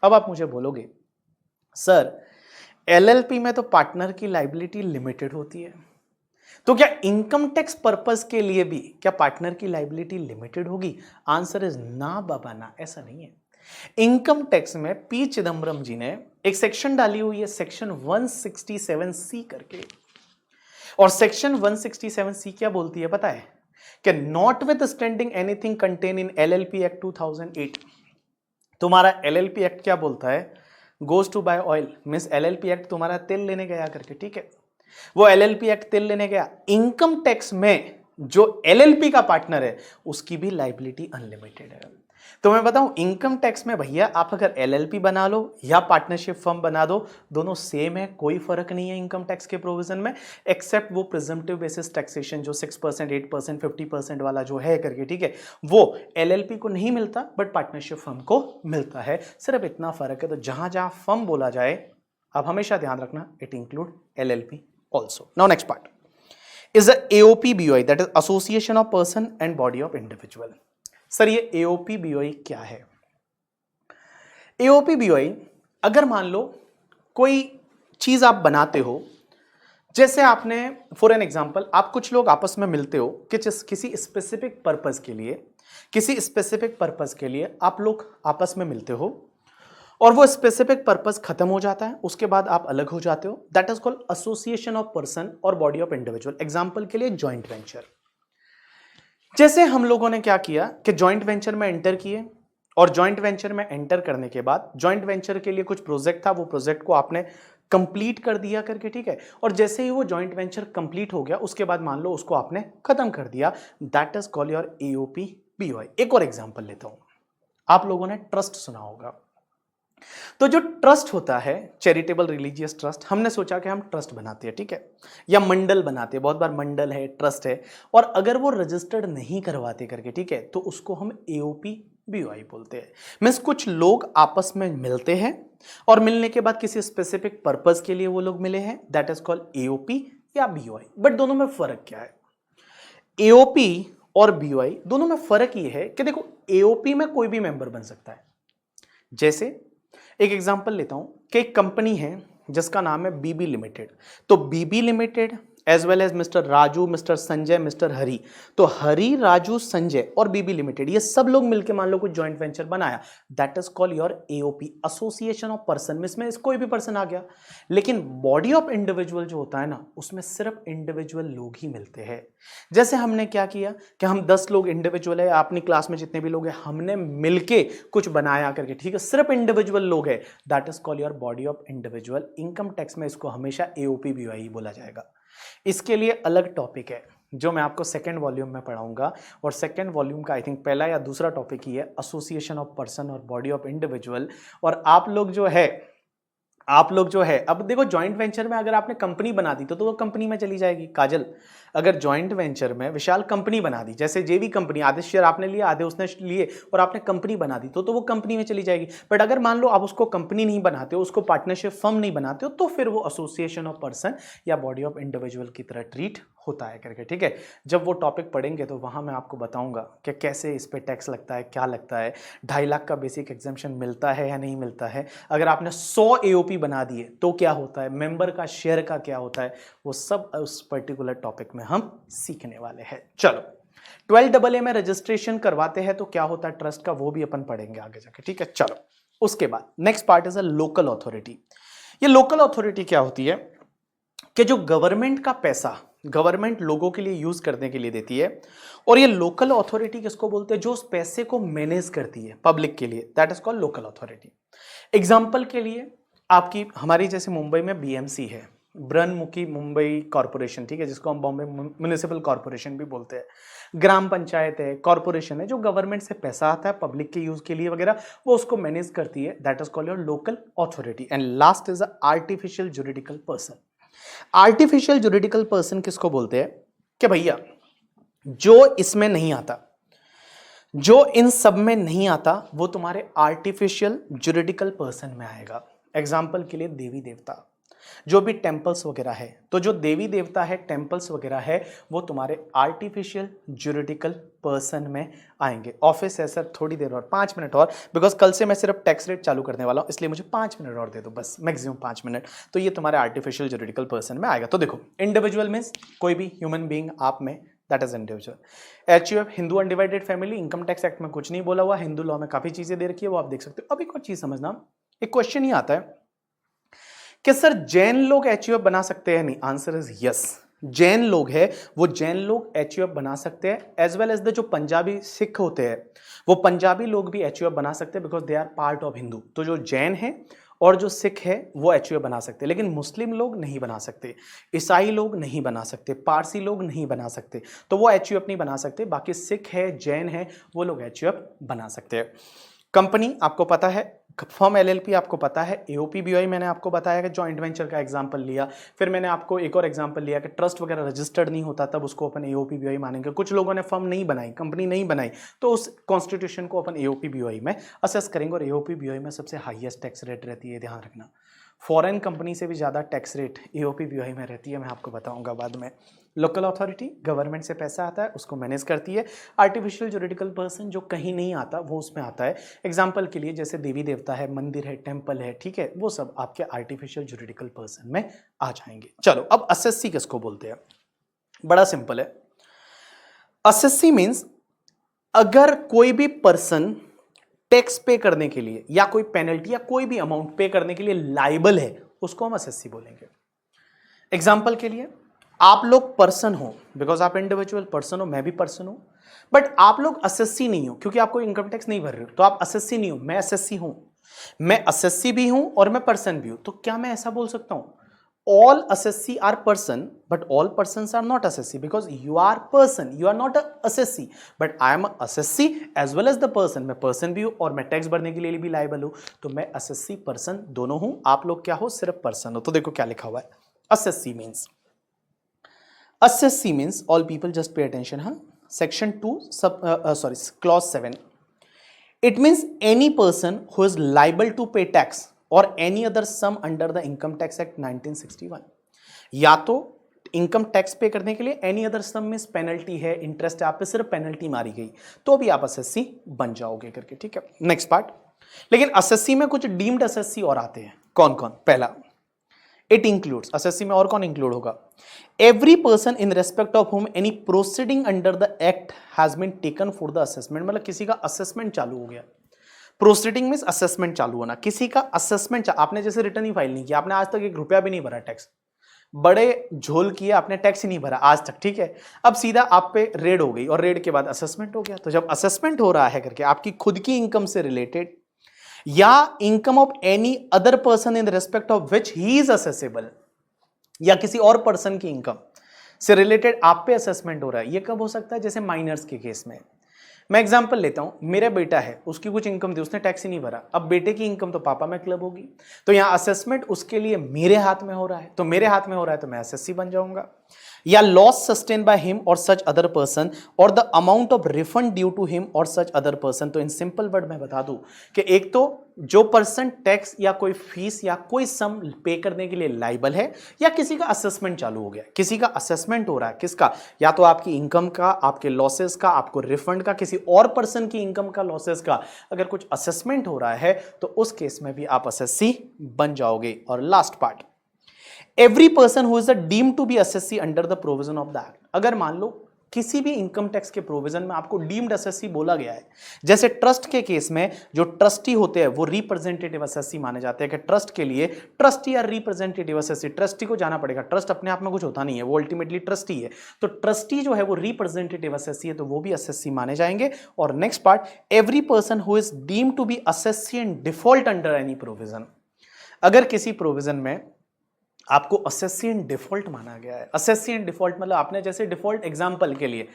अब आप मुझे बोलोगे सर एलएलपी में तो पार्टनर की लायबिलिटी लिमिटेड होती है, तो क्या इनकम टैक्स पर्पस के लिए भी क्या पार्टनर की लायबिलिटी लिमिटेड होगी? आंसर इज ना बाबा ना, ऐसा नहीं है। इनकम टैक्स में पी चिदम्बरम जी ने एक सेक्शन डाली हुई है सेक्शन 167C करके, और सेक्शन 167C क्या बोलती है पता है? कि notwithstanding anything contain in LLP act 2008। तुम्हारा LLP एक्ट क्या बोलता है? Goes to buy oil, means LLP act तुम्हारा तेल लेने गया करके, ठीक है, वो LLP एक्ट तेल लेने गया। इनकम टैक्स में जो LLP का पार्टनर है उसकी भी लाइबिलिटी अनलिमिटेड है। तो मैं बताऊं, इनकम टैक्स में भैया आप अगर LLP बना लो या पार्टनरशिप फर्म बना दो, दोनों सेम है, कोई फर्क नहीं है इनकम टैक्स के प्रोविजन में, एक्सेप्ट वो प्रिजम्पटिव बेसिस टैक्सेशन जो 6%, 8%, 50% वाला जो है करके, ठीक है, वो LLP को नहीं मिलता बट पार्टनरशिप फर्म को मिलता है, सिर्फ इतना फर्क है। तो जहां जहां फर्म बोला जाए आप हमेशा ध्यान रखना, it include LLP also. Now next part is the AOP-BOI, that is Association of Person and Body of Individual. Sir ये AOP-BOI क्या है? AOP-BOI अगर मान लो कोई चीज आप बनाते हो, जैसे आपने फॉर एन एग्जाम्पल आप कुछ लोग आपस में मिलते हो कि किसी स्पेसिफिक पर्पस के लिए आप लोग आपस में मिलते हो और वो स्पेसिफिक पर्पस खत्म हो जाता है, उसके बाद आप अलग हो जाते हो, that is called association of person और बॉडी ऑफ इंडिविजुअल। एग्जांपल के लिए जॉइंट वेंचर। जैसे हम लोगों ने क्या किया कि जॉइंट वेंचर में एंटर किए, और जॉइंट वेंचर में एंटर करने के बाद जॉइंट वेंचर के लिए कुछ प्रोजेक्ट था, वो प्रोजेक्ट को आपने कंप्लीट कर दिया करके, ठीक है, और जैसे ही वो जॉइंट वेंचर कंप्लीट हो गया उसके बाद मान लो उसको आपने खत्म कर दिया, that is called your AOP-BOI। एक और एग्जांपल लेता हूं, आप लोगों ने ट्रस्ट सुना होगा। तो जो ट्रस्ट होता है, चैरिटेबल रिलीजियस ट्रस्ट, हमने सोचा कि हम ट्रस्ट बनाते हैं, ठीक है, या मंडल बनाते हैं, बहुत बार मंडल है, ट्रस्ट है, और अगर वो रजिस्टर्ड नहीं करवाते करके, ठीक है, तो उसको हम AOP-BOI बोलते हैं। मीन्स कुछ लोग आपस में मिलते हैं और मिलने के बाद किसी स्पेसिफिक पर्पस के लिए वो लोग मिले हैं, दैट इज कॉल्ड AOP या BOI। बट दोनों में फर्क क्या है? AOP और BOI दोनों में फर्क ये है कि देखो, AOP में कोई भी मेंबर बन सकता है। जैसे एक एग्जांपल लेता हूं कि एक कंपनी है जिसका नाम है BB लिमिटेड, तो BB limited as well as mister Raju, mister Sanjay, mister Hari, तो हरी, राजू, संजय और BB लिमिटेड, ये सब लोग मिलकर मान लो कुछ जॉइंट वेंचर बनाया, that is called your AOP, association of person. इसमें कोई भी पर्सन आ गया, लेकिन बॉडी ऑफ इंडिविजुअल जो होता है ना, उसमें सिर्फ इंडिविजुअल लोग ही मिलते हैं। जैसे हमने क्या किया कि हम 10 लोग इंडिविजुअल है, अपनी क्लास में जितने भी लोग हैं हमने मिलके कुछ बनाया करके, ठीक है, सिर्फ इंडिविजुअल लोग है, that is called your body of individual. Income tax में इसको हमेशा AOP-BOI ही बोला जाएगा। इसके लिए अलग टॉपिक है जो मैं आपको सेकंड वॉल्यूम में पढ़ाऊंगा, और सेकंड वॉल्यूम का आई थिंक पहला या दूसरा टॉपिक ही है एसोसिएशन ऑफ पर्सन और बॉडी ऑफ इंडिविजुअल। और आप लोग जो है अब देखो, जॉइंट वेंचर में अगर आपने कंपनी बना दी तो वो कंपनी में चली जाएगी। काजल, अगर जॉइंट वेंचर में विशाल कंपनी बना दी, जैसे जेवी कंपनी, आधे शेयर आपने लिए आधे उसने लिए और आपने कंपनी बना दी, तो वो कंपनी में चली जाएगी। बट अगर मान लो आप उसको कंपनी नहीं बनाते हो, उसको पार्टनरशिप फर्म नहीं बनाते हो, तो फिर वो एसोसिएशन ऑफ पर्सन या बॉडी ऑफ इंडिविजुअल की तरह ट्रीट होता है करके, ठीक है। जब वो टॉपिक पढ़ेंगे तो वहां मैं आपको बताऊंगा कि कैसे इस पे टैक्स लगता है, क्या लगता है, 2.5 लाख का बेसिक एग्जम्पशन मिलता है या नहीं मिलता है, अगर आपने 100 AOP बना दिए तो क्या होता है, मेंबर का शेयर का क्या होता है, वो सब उस पर्टिकुलर टॉपिक में हम सीखने वाले हैं। चलो, 12AA में रजिस्ट्रेशन करवाते हैं तो क्या होता है ट्रस्ट का, वो भी अपन पढ़ेंगे आगे जाके, ठीक है। चलो, उसके बाद next part is a local authority. ये लोकल अथॉरिटी क्या होती है कि जो गवर्नमेंट का पैसा गवर्नमेंट लोगों के लिए यूज करने के लिए देती है, और ये लोकल अथॉरिटी किसको बोलते हैं, जो उस पैसे को मैनेज करती है पब्लिक के लिए, that is called local authority. Example के लिए आपकी हमारी जैसे मुंबई में BMC है, ब्रह्ममुखी मुंबई कॉरपोरेशन, ठीक है, जिसको हम बॉम्बे म्युनिसिपल कॉरपोरेशन भी बोलते हैं। ग्राम पंचायत है, कॉरपोरेशन है, जो गवर्नमेंट से पैसा आता है पब्लिक के यूज के लिए वगैरह, वो उसको मैनेज करती है, that is called your local authority. And last is artificial juridical person. Artificial juridical person किसको बोलते हैं कि भैया जो इसमें नहीं आता, जो इन सब में नहीं आता, वो तुम्हारे आर्टिफिशियल जुरिडिकल पर्सन में आएगा। एग्जाम्पल के लिए देवी देवता, जो भी टेम्पल्स वगैरह है, तो जो देवी देवता है, टेम्पल्स वगैरह है, वो तुम्हारे आर्टिफिशियल जुरिडिकल पर्सन में आएंगे। ऑफिस है सर, थोड़ी देर और 5 मिनट और, बिकॉज कल से मैं सिर्फ टैक्स रेट चालू करने वाला हूं, इसलिए मुझे 5 मिनट और दे दो बस, मैक्सिमम 5 मिनट, तो ये तुम्हारे आर्टिफिशियल जुरिडिकल पर्सन में आएगा। तो देखो, इंडिविजुअल मीन्स कोई भी ह्यूमन बीइंग आप में that is individual. HUF Hindu undivided family, income tax act में कुछ नहीं बोला हुआ, हिंदू लॉ में काफी चीजें दे रखी है, वो आप देख सकते हो। अब एक और चीज समझना, एक क्वेश्चन ही आता है कि सर जैन लोग एचयूएफ बना सकते हैं? नहीं, आंसर इज यस। जैन लोग है वो जैन लोग एचयूएफ बना सकते हैं, एज वेल एज द जो पंजाबी सिख होते हैं वो पंजाबी लोग भी एचयूएफ बना सकते हैं, because they are part of Hindu. तो जो जैन है और जो सिख है वो एचयूएफ बना सकते हैं, लेकिन मुस्लिम लोग नहीं बना सकते, ईसाई लोग नहीं बना सकते, पारसी लोग नहीं बना सकते, तो वो एचयूएफ नहीं बना सकते। बाकी सिख है, जैन है, वो लोग एचयूएफ बना सकते हैं। कंपनी आपको पता है, फर्म एलएलपी आपको पता है, एओपी बीओआई मैंने आपको बताया कि जॉइंट वेंचर का एग्जांपल लिया, फिर मैंने आपको एक और एग्जांपल लिया कि ट्रस्ट वगैरह रजिस्टर्ड नहीं होता तब उसको अपन एओपी बीओआई मानेंगे। कुछ लोगों ने फर्म नहीं बनाई, कंपनी नहीं बनाई, तो उस कॉन्स्टिट्यूशन को अपन एओपी बीओआई में असेस करेंगे, और एओपी बीओआई में सबसे हाईएस्ट टैक्स रेट रहती है, ध्यान रखना। फॉरेन कंपनी से भी ज़्यादा टैक्स रेट एओपी बीओआई में रहती है, मैं आपको बताऊंगा बाद में। लोकल अथॉरिटी, गवर्नमेंट से पैसा आता है उसको मैनेज करती है। आर्टिफिशियल जुरिडिकल पर्सन जो कहीं नहीं आता वो उसमें आता है। एग्जाम्पल के लिए जैसे देवी देवता है, मंदिर है, टेम्पल है, ठीक है, वो सब आपके आर्टिफिशियल जुरिडिकल पर्सन में आ जाएंगे। चलो अब असेस्सी किसको बोलते हैं? बड़ा सिंपल है। असेस्सी मीन्स अगर कोई भी पर्सन टैक्स पे करने के लिए या कोई पेनल्टी या कोई भी अमाउंट पे करने के लिए लायबल है, उसको हम असेस्सी बोलेंगे। एग्जाम्पल के लिए आप लोग पर्सन हो, बिकॉज आप इंडिविजुअल पर्सन हो, मैं भी पर्सन हूं, बट आप लोग असेस्सी नहीं हो क्योंकि आपको इनकम टैक्स नहीं भर रहे हो, तो आप असेस्सी नहीं हो। मैं असेस्सी हूं, मैं असेस्सी भी हूं और मैं पर्सन भी हूं। तो क्या मैं ऐसा बोल सकता हूं all assessee are person but all persons are not assessee, because you are person, you are not a assessee, but I am a assessee as well as the person। मैं person भी हूँ और मैं टैक्स भरने के लिए भी liable हूँ, तो मैं assessee person दोनों हूँ। आप लोग क्या हो? सिर्फ person हो। तो देखो क्या लिखा हुआ है, assessee means all people just pay attention, हाँ, section 2 clause 7, it means any person who is liable to pay tax और any other sum under the income tax act 1961। या तो इनकम टैक्स पे करने के लिए एनी अदर सम में penalty है, इंटरेस्ट है, आप पे सिर्फ पेनल्टी मारी गई तो भी आप असेस्सी बन जाओगे करके, ठीक है। नेक्स्ट पार्ट, लेकिन असेस्सी में कुछ डीम्ड असेस्सी और आते हैं। कौन कौन? पहला, इट इंक्लूड्स, असेस्सी में और कौन इंक्लूड होगा? Every person in respect of whom any proceeding under the act has been taken for the assessment. मतलब किसी का असेसमेंट चालू हो गया। प्रोसीडिंग मींस असेसमेंट चालू होना, किसी का असेसमेंट। आपने जैसे रिटर्न ही फाइल नहीं किया, आपने आज तक 1 रुपया भी नहीं भरा टैक्स, बड़े झोल किए, आपने टैक्स ही नहीं भरा आज तक, ठीक है। अब सीधा आप पे रेड हो गई और रेड के बाद असेसमेंट हो गया। तो जब असेसमेंट हो रहा है करके आपकी खुद की इनकम से रिलेटेड या income of any other person in respect of which he is accessible, या किसी और पर्सन की इनकम से रिलेटेड आप पे असेसमेंट हो रहा है, ये कब हो सकता है? जैसे माइनर्स के केस में। मैं एग्जांपल लेता हूं, मेरा बेटा है, उसकी कुछ इनकम थी, उसने टैक्स ही नहीं भरा। अब बेटे की इनकम तो पापा में क्लब होगी, तो यहां असेसमेंट उसके लिए मेरे हाथ में हो रहा है, तो मेरे हाथ में हो रहा है तो मैं असेस्सी बन जाऊंगा। या लॉस सस्टेन बाय हिम और सच अदर पर्सन और the amount of refund due to him और सच अदर पर्सन। तो इन सिंपल वर्ड में बता दूं कि एक तो जो पर्सन टैक्स या कोई फीस या कोई सम पे करने के लिए लायबल है, या किसी का असेसमेंट चालू हो गया, किसी का असेसमेंट हो रहा है, किसका? या तो आपकी इनकम का, आपके लॉसेस का, आपको रिफंड का, किसी और पर्सन की इनकम का, लॉसेस का, अगर कुछ असेसमेंट हो रहा है तो उस केस में भी आप असेस्सी बन जाओगे। और last part, every person who is deemed to be assessee under the provision of the act. अगर मान लो किसी भी इनकम टैक्स के प्रोविजन में आपको डीम्ड असेस्सी बोला गया है, जैसे ट्रस्ट के केस में जो ट्रस्टी होते हैं वो रिप्रेजेंटेटिव असेस्सी माने जाते हैं कि ट्रस्ट के लिए ट्रस्टी या रिप्रेजेंटेटिव असेस्सी, ट्रस्टी को जाना पड़ेगा, ट्रस्ट अपने आप में कुछ होता नहीं है, वो अल्टीमेटली ट्रस्टी है, तो ट्रस्टी जो है वो रिप्रेजेंटेटिव असेस्सी है, तो वो भी असेस्सी माने जाएंगे। और next part, every person who is deemed to be assessee in default under any provision. अगर किसी प्रोविजन में आपको असेस्सी इन डिफॉल्ट माना गया है, असेस्सी इन डिफॉल्ट मतलब आपने जैसे डिफॉल्ट एग्जांपल के लिए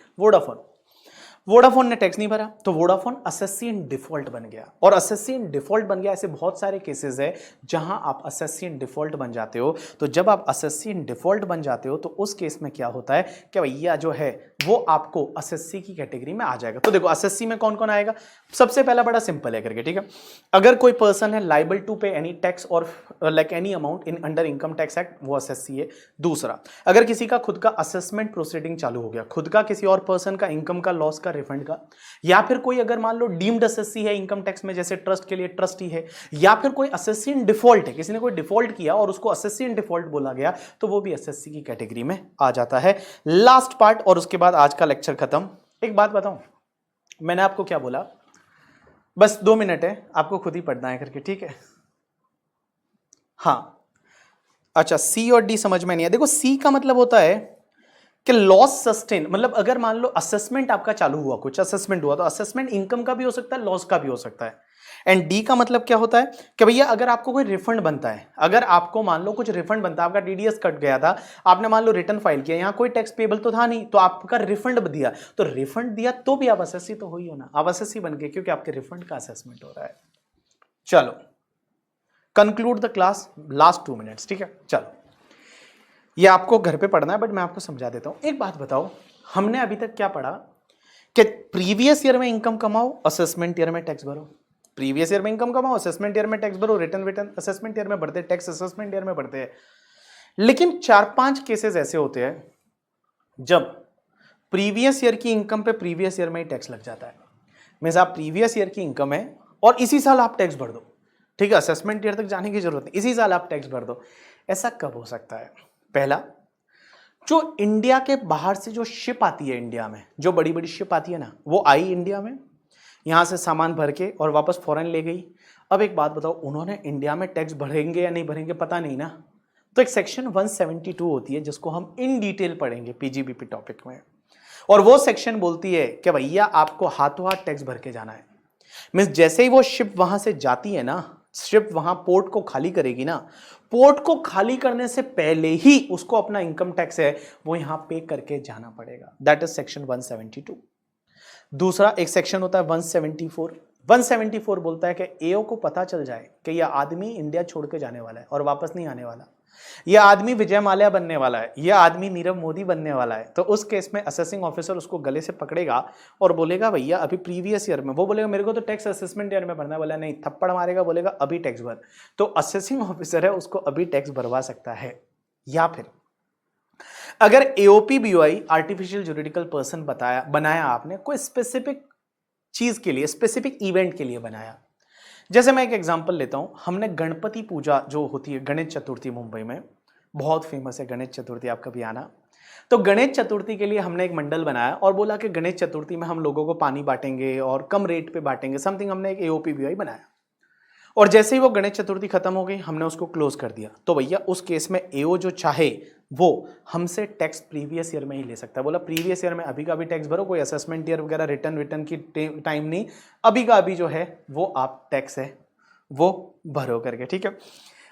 वोडाफोन ने टैक्स नहीं भरा तो वोडाफोन असेस्सी इन डिफॉल्ट बन गया, और असेस्सी इन डिफॉल्ट बन गया। ऐसे बहुत सारे केसेस है जहां आप असेस्सी इन डिफॉल्ट बन जाते हो। तो जब आप असेस्सी इन डिफॉल्ट बन जाते हो तो उस केस में क्या होता है कि भैया जो है वो आपको असेस्सी की कैटेगरी में आ जाएगा। तो देखो असेस्सी में कौन कौन आएगा, सबसे पहला बड़ा सिंपल है करके, ठीक है। अगर कोई पर्सन है लाइबल टू पे एनी टैक्स और like any amount in under income tax act, वो असेस्सी है। दूसरा, अगर किसी का खुद का असेसमेंट प्रोसीडिंग चालू हो गया, खुद का किसी और पर्सन का इनकम का, लॉस का उसका रिफंड का, या फिर कोई अगर मान लो डीम्ड एसएससी है इनकम टैक्स में, जैसे ट्रस्ट के लिए ट्रस्टी है, या फिर कोई एसएससी इन डिफॉल्ट है, किसी ने कोई डिफॉल्ट किया और उसको एसएससी इन डिफॉल्ट बोला गया, तो वो भी एसएससी की कैटेगरी में आ जाता है। लास्ट पार्ट और उसके बाद आज का लेक्चर खत्म। एक बात बताऊं, मैंने आपको क्या बोला, बस 2 मिनट है, आपको खुद ही पढ़ना है करके, ठीक है? हाँ, अच्छा, सी और डी समझ में नहीं है। देखो, सी का मतलब होता है कि लॉस सस्टेन, मतलब अगर मान लो असेसमेंट आपका चालू हुआ, कुछ असेसमेंट हुआ, तो असेसमेंट इनकम का भी हो सकता है, लॉस का भी हो सकता है। एंड डी का मतलब क्या होता है कि भैया अगर आपको कोई रिफंड बनता है, अगर आपको मान लो कुछ रिफंड बनता है, आपका डीडीएस कट गया था, आपने मान लो रिटर्न फाइल किया, यहां कोई टैक्स पेबल तो था नहीं, तो आपका रिफंड दिया, तो रिफंड दिया तो भी आप एसएससी तो हो ही हो ना, आप एसएससी बन गए क्योंकि आपके रिफंड का असेसमेंट हो रहा है। चलो, conclude the class, last 2 minutes, ठीक है? चलो, ये आपको घर पे पढ़ना है, बट मैं आपको समझा देता हूं। एक बात बताओ, हमने अभी तक क्या पढ़ा कि प्रीवियस ईयर में इनकम कमाओ, असेसमेंट ईयर में टैक्स भरो। प्रीवियस ईयर में इनकम कमाओ, असेसमेंट ईयर में टैक्स भरो, रिटर्न असेसमेंट ईयर में बढ़ते, टैक्स असेसमेंट ईयर में बढ़ते हैं। लेकिन 4-5 केसेस ऐसे होते हैं जब प्रीवियस ईयर की इनकम पे प्रीवियस ईयर में ही टैक्स लग जाता है। मींस आप प्रीवियस ईयर की इनकम है और इसी साल आप टैक्स भर दो, ठीक है? असेसमेंट ईयर तक जाने की जरूरत नहीं, इसी साल आप टैक्स भर दो। ऐसा कब हो सकता है? पहला, जो इंडिया के बाहर से जो शिप आती है इंडिया में, जो बड़ी बड़ी शिप आती है ना, वो आई इंडिया में, यहां से सामान भर के और वापस फॉरेन ले गई। अब एक बात बताओ, उन्होंने इंडिया में टैक्स भरेंगे या नहीं भरेंगे पता नहीं ना, तो एक सेक्शन 172 होती है जिसको हम इन डिटेल पढ़ेंगे पीजीबीपी टॉपिक में, और वो सेक्शन बोलती है कि भैया आपको हाथों हाथ टैक्स भर के जाना है। मीन्स जैसे ही वो शिप वहां से जाती है ना, शिप वहां पोर्ट को खाली करेगी ना, पोर्ट को खाली करने से पहले ही उसको अपना इनकम टैक्स है वो यहां पे करके जाना पड़ेगा। That is section 172। दूसरा एक सेक्शन होता है 174। 174 बोलता है कि एओ को पता चल जाए कि यह आदमी इंडिया छोड़ के जाने वाला है और वापस नहीं आने वाला, यह आदमी विजय माल्या बनने वाला है, यह आदमी नीरव मोदी बनने वाला है, तो उस केस में असेसिंग ऑफिसर उसको गले से पकड़ेगा और बोलेगा भैया अभी प्रीवियस ईयर में, वो बोलेगा मेरे को तो टैक्स असेसमेंट ईयर में भरना है, बोला नहीं, थप्पड़ मारेगा, बोलेगा अभी टैक्स भर, तो असेसिंग ऑफिसर है उसको अभी टैक्स भरवा सकता है। या फिर अगर AOP BOI artificial juridical person बनाया आपने कोई स्पेसिफिक चीज के लिए, स्पेसिफिक इवेंट के लिए बनाया, जैसे मैं एक एग्जांपल लेता हूं, हमने गणपति पूजा जो होती है, गणेश चतुर्थी मुंबई में बहुत फेमस है, गणेश चतुर्थी आप कभी आना, तो गणेश चतुर्थी के लिए हमने एक मंडल बनाया और बोला कि गणेश चतुर्थी में हम लोगों को पानी बांटेंगे और कम रेट पे बांटेंगे, समथिंग हमने एक एओपी बीओआई बनाया। और जैसे ही वो गणेश चतुर्थी खत्म हो गई हमने उसको क्लोज कर दिया, तो भैया उस केस में एओ जो चाहे वो हमसे टैक्स प्रीवियस ईयर में ही ले सकता है। बोला प्रीवियस ईयर में अभी का अभी टैक्स भरो, कोई असेसमेंट ईयर वगैरह रिटर्न की टाइम नहीं, अभी का अभी जो है वो आप टैक्स है वो भरो करके, ठीक है?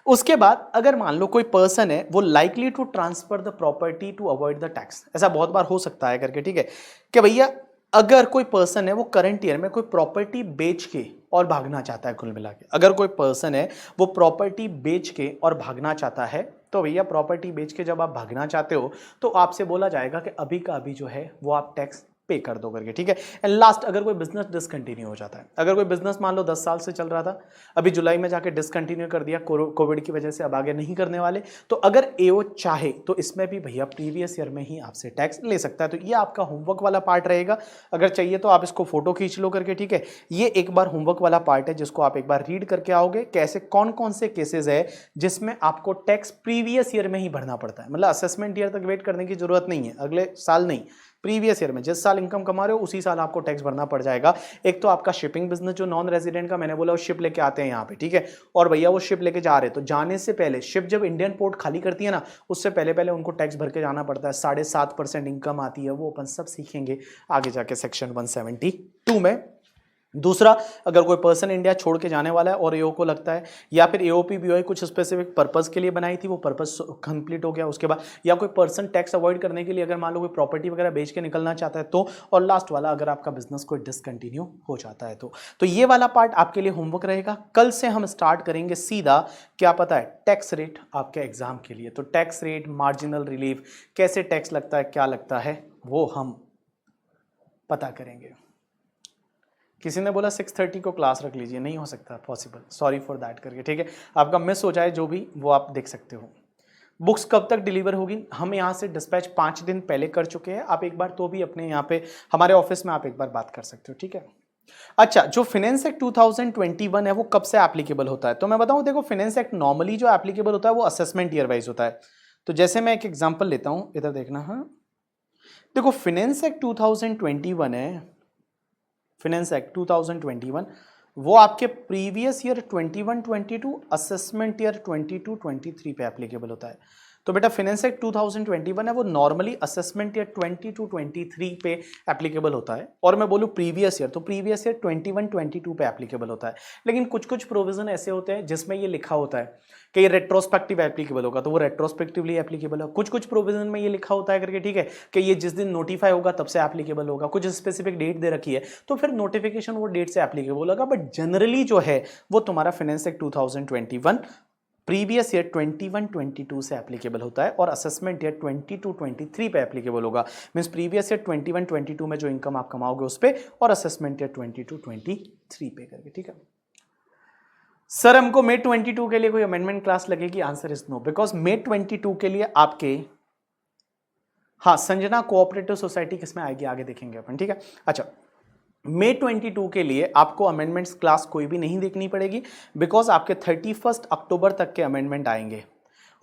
उसके बाद अगर मान लो कोई पर्सन है वो likely to transfer the property to avoid the tax, ऐसा बहुत बार हो सकता है करके, ठीक है? कि भैया अगर कोई पर्सन है वो करंट ईयर में कोई प्रॉपर्टी बेच के और भागना चाहता है, कुल मिला के अगर कोई पर्सन है वो प्रॉपर्टी बेच के और भागना चाहता है, तो भैया प्रॉपर्टी बेच के जब आप भागना चाहते हो तो आपसे बोला जाएगा कि अभी का अभी जो है वो आप टैक्स पे कर दो करके, ठीक है? एंड लास्ट, अगर कोई बिजनेस डिसकंटिन्यू हो जाता है, अगर कोई बिजनेस मान लो 10 साल से चल रहा था, अभी जुलाई में जाके डिसकंटिन्यू कर दिया कोविड की वजह से, अब आगे नहीं करने वाले, तो अगर एओ चाहे तो इसमें भी भैया प्रीवियस ईयर में ही आपसे टैक्स ले सकता है। तो ये आपका होमवर्क वाला पार्ट रहेगा, अगर चाहिए तो आप इसको फोटो खींच लो करके, ठीक है? ये एक बार होमवर्क वाला पार्ट है जिसको आप एक बार रीड करके आओगे, कैसे कौन कौन से केसेस है जिसमें आपको टैक्स प्रीवियस ईयर में ही भरना पड़ता है, मतलब असेसमेंट ईयर तक वेट करने की जरूरत नहीं है, अगले साल नहीं, प्रीवियस ईयर में जिस साल इनकम कमा रहे हो उसी साल आपको टैक्स भरना पड़ जाएगा। एक तो आपका शिपिंग बिजनेस जो नॉन रेजिडेंट का, मैंने बोला वो शिप लेके आते हैं यहाँ पे, ठीक है? और भैया वो शिप लेके जा रहे हैं, तो जाने से पहले शिप जब इंडियन पोर्ट खाली करती है ना, उससे पहले पहले उनको टैक्स भर के जाना पड़ता है, 7.5% इनकम आती है, वो अपन सब सीखेंगे आगे जाके सेक्शन 172 में। दूसरा, अगर कोई पर्सन इंडिया छोड़ के जाने वाला है और एओ को लगता है, या फिर एओपी बीओआई कुछ स्पेसिफिक पर्पस के लिए बनाई थी, वो पर्पस कंप्लीट हो गया उसके बाद, या कोई पर्सन टैक्स अवॉइड करने के लिए अगर मान लो कोई प्रॉपर्टी वगैरह बेच के निकलना चाहता है तो, और लास्ट वाला अगर आपका बिजनेस कोई डिसकंटिन्यू हो जाता है तो ये वाला पार्ट आपके लिए होमवर्क रहेगा। कल से हम स्टार्ट करेंगे सीधा, क्या पता है, टैक्स रेट आपके एग्जाम के लिए, तो टैक्स रेट, मार्जिनल रिलीफ, कैसे टैक्स लगता है, क्या लगता है, वो हम पता करेंगे। किसी ने बोला 6:30 को क्लास रख लीजिए, नहीं हो सकता पॉसिबल, सॉरी फॉर दैट करके, ठीक है? आपका मिस हो जाए जो भी वो आप देख सकते हो। बुक्स कब तक डिलीवर होगी? हम यहाँ से डिस्पैच 5 दिन पहले कर चुके हैं। आप एक बार तो भी अपने यहाँ पे हमारे ऑफिस में आप एक बार बात कर सकते हो, ठीक है। अच्छा, जो फाइनेंस एक्ट 2021 है वो कब से एप्लीकेबल होता है? तो मैं बताऊं, देखो फाइनेंस एक्ट नॉर्मली जो एप्लीकेबल होता है वो असेसमेंट ईयर वाइज होता है। तो जैसे मैं एक एग्जांपल लेता हूं, इधर देखना। हाँ देखो, फाइनेंस एक्ट 2021 है, फाइनेंस एक्ट 2021 वो आपके प्रीवियस ईयर 21-22 असेसमेंट ईयर 22-23 पे एप्लीकेबल होता है। तो बेटा फाइनेंस एक्ट 2021 है वो नॉर्मली असेसमेंट ईयर 22-23 पे एप्लीकेबल होता है। और मैं बोलूँ प्रीवियस ईयर, तो प्रीवियस ईयर 21-22 पे एप्लीकेबल होता है। लेकिन कुछ कुछ प्रोविजन ऐसे होते हैं जिसमें ये लिखा होता है कि ये रेट्रोस्पेक्टिव एप्लीकेबल होगा, तो वो रेट्रोस्पेक्टिवली एप्लीकेबल है। कुछ कुछ प्रोविजन में ये लिखा होता है करके, ठीक है, कि ये जिस दिन नोटिफाई होगा तब से एप्लीकेबल होगा। कुछ स्पेसिफिक डेट दे रखी है तो फिर नोटिफिकेशन वो डेट से एप्लीकेबल होगा। बट जनरली जो है वो तुम्हारा फाइनेंस एक्ट 2021 प्रीवियस ईयर 21-22 से एप्लीकेबल होता है और असेसमेंट ईयर 22-23 पे एप्लीकेबल होगा। मींस प्रीवियस ईयर 21-22 में जो इनकम आप कमाओगे उस पे, और असेसमेंट ईयर 22-23 पे करके, ठीक है। सर हमको मे 22 के लिए कोई अमेंडमेंट क्लास लगेगी? Answer is no, because May 22 के लिए आपके, हाँ, संजना कोऑपरेटिव सोसाइटी किसमें आएगी आगे देखेंगे अपन, ठीक है। अच्छा, मे 22 के लिए आपको अमेंडमेंट्स क्लास कोई भी नहीं देखनी पड़ेगी, बिकॉज आपके 31 अक्टूबर तक के अमेंडमेंट आएंगे।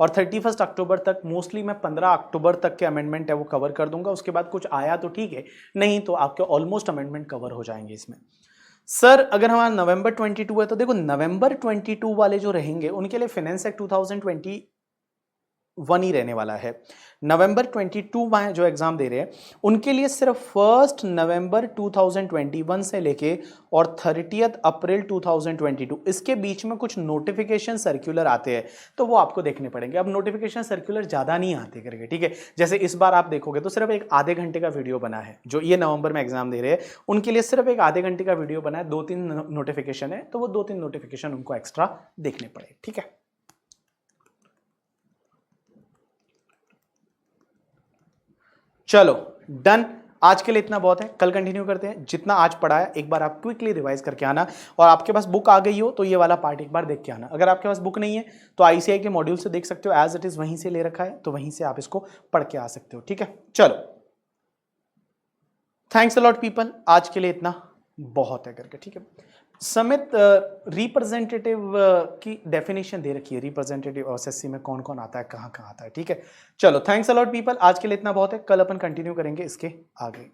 और 31 अक्टूबर तक मोस्टली मैं 15 अक्टूबर तक के अमेंडमेंट है वो कवर कर दूंगा। उसके बाद कुछ आया तो ठीक है, नहीं तो आपके ऑलमोस्ट अमेंडमेंट कवर हो जाएंगे इसमें। सर अगर हमारा नवंबर 22 है तो देखो नवंबर 22 वाले जो रहेंगे उनके लिए फाइनेंस एक्ट 2021 ही रहने वाला है। नवंबर 22 में जो एग्जाम दे रहे हैं उनके लिए सिर्फ 1 नवंबर 2021 से लेके और 30 अप्रैल 2022 इसके बीच में कुछ नोटिफिकेशन सर्कुलर आते हैं, तो वो आपको देखने पड़ेंगे। अब नोटिफिकेशन सर्कुलर ज़्यादा नहीं आते करके, ठीक है। जैसे इस बार आप देखोगे तो सिर्फ एक आधे घंटे का वीडियो बना है, जो ये नवंबर में एग्जाम दे रहे हैं उनके लिए सिर्फ एक आधे घंटे का वीडियो बना है, 2-3 नोटिफिकेशन है, तो वो 2-3 नोटिफिकेशन उनको एक्स्ट्रा देखने पड़े, ठीक है। चलो डन, आज के लिए इतना बहुत है, कल कंटिन्यू करते हैं। जितना आज पढ़ा है एक बार आप क्विकली रिवाइज करके आना, और आपके पास बुक आ गई हो तो ये वाला पार्ट एक बार देख के आना। अगर आपके पास बुक नहीं है तो आईसीआई के मॉड्यूल से देख सकते हो, एज इट इज वहीं से ले रखा है, तो वहीं से आप इसको पढ़ के आ सकते हो, ठीक है। चलो, थैंक्स अ लॉट पीपल, आज के लिए इतना बहुत है करके, ठीक है। समित रिप्रेजेंटेटिव की डेफिनेशन दे रखी है, रिप्रेजेंटेटिव एसएससी में कौन कौन आता है, कहाँ कहाँ आता है, ठीक है। चलो थैंक्स अ लॉट पीपल, आज के लिए इतना बहुत है, कल अपन कंटिन्यू करेंगे इसके आगे।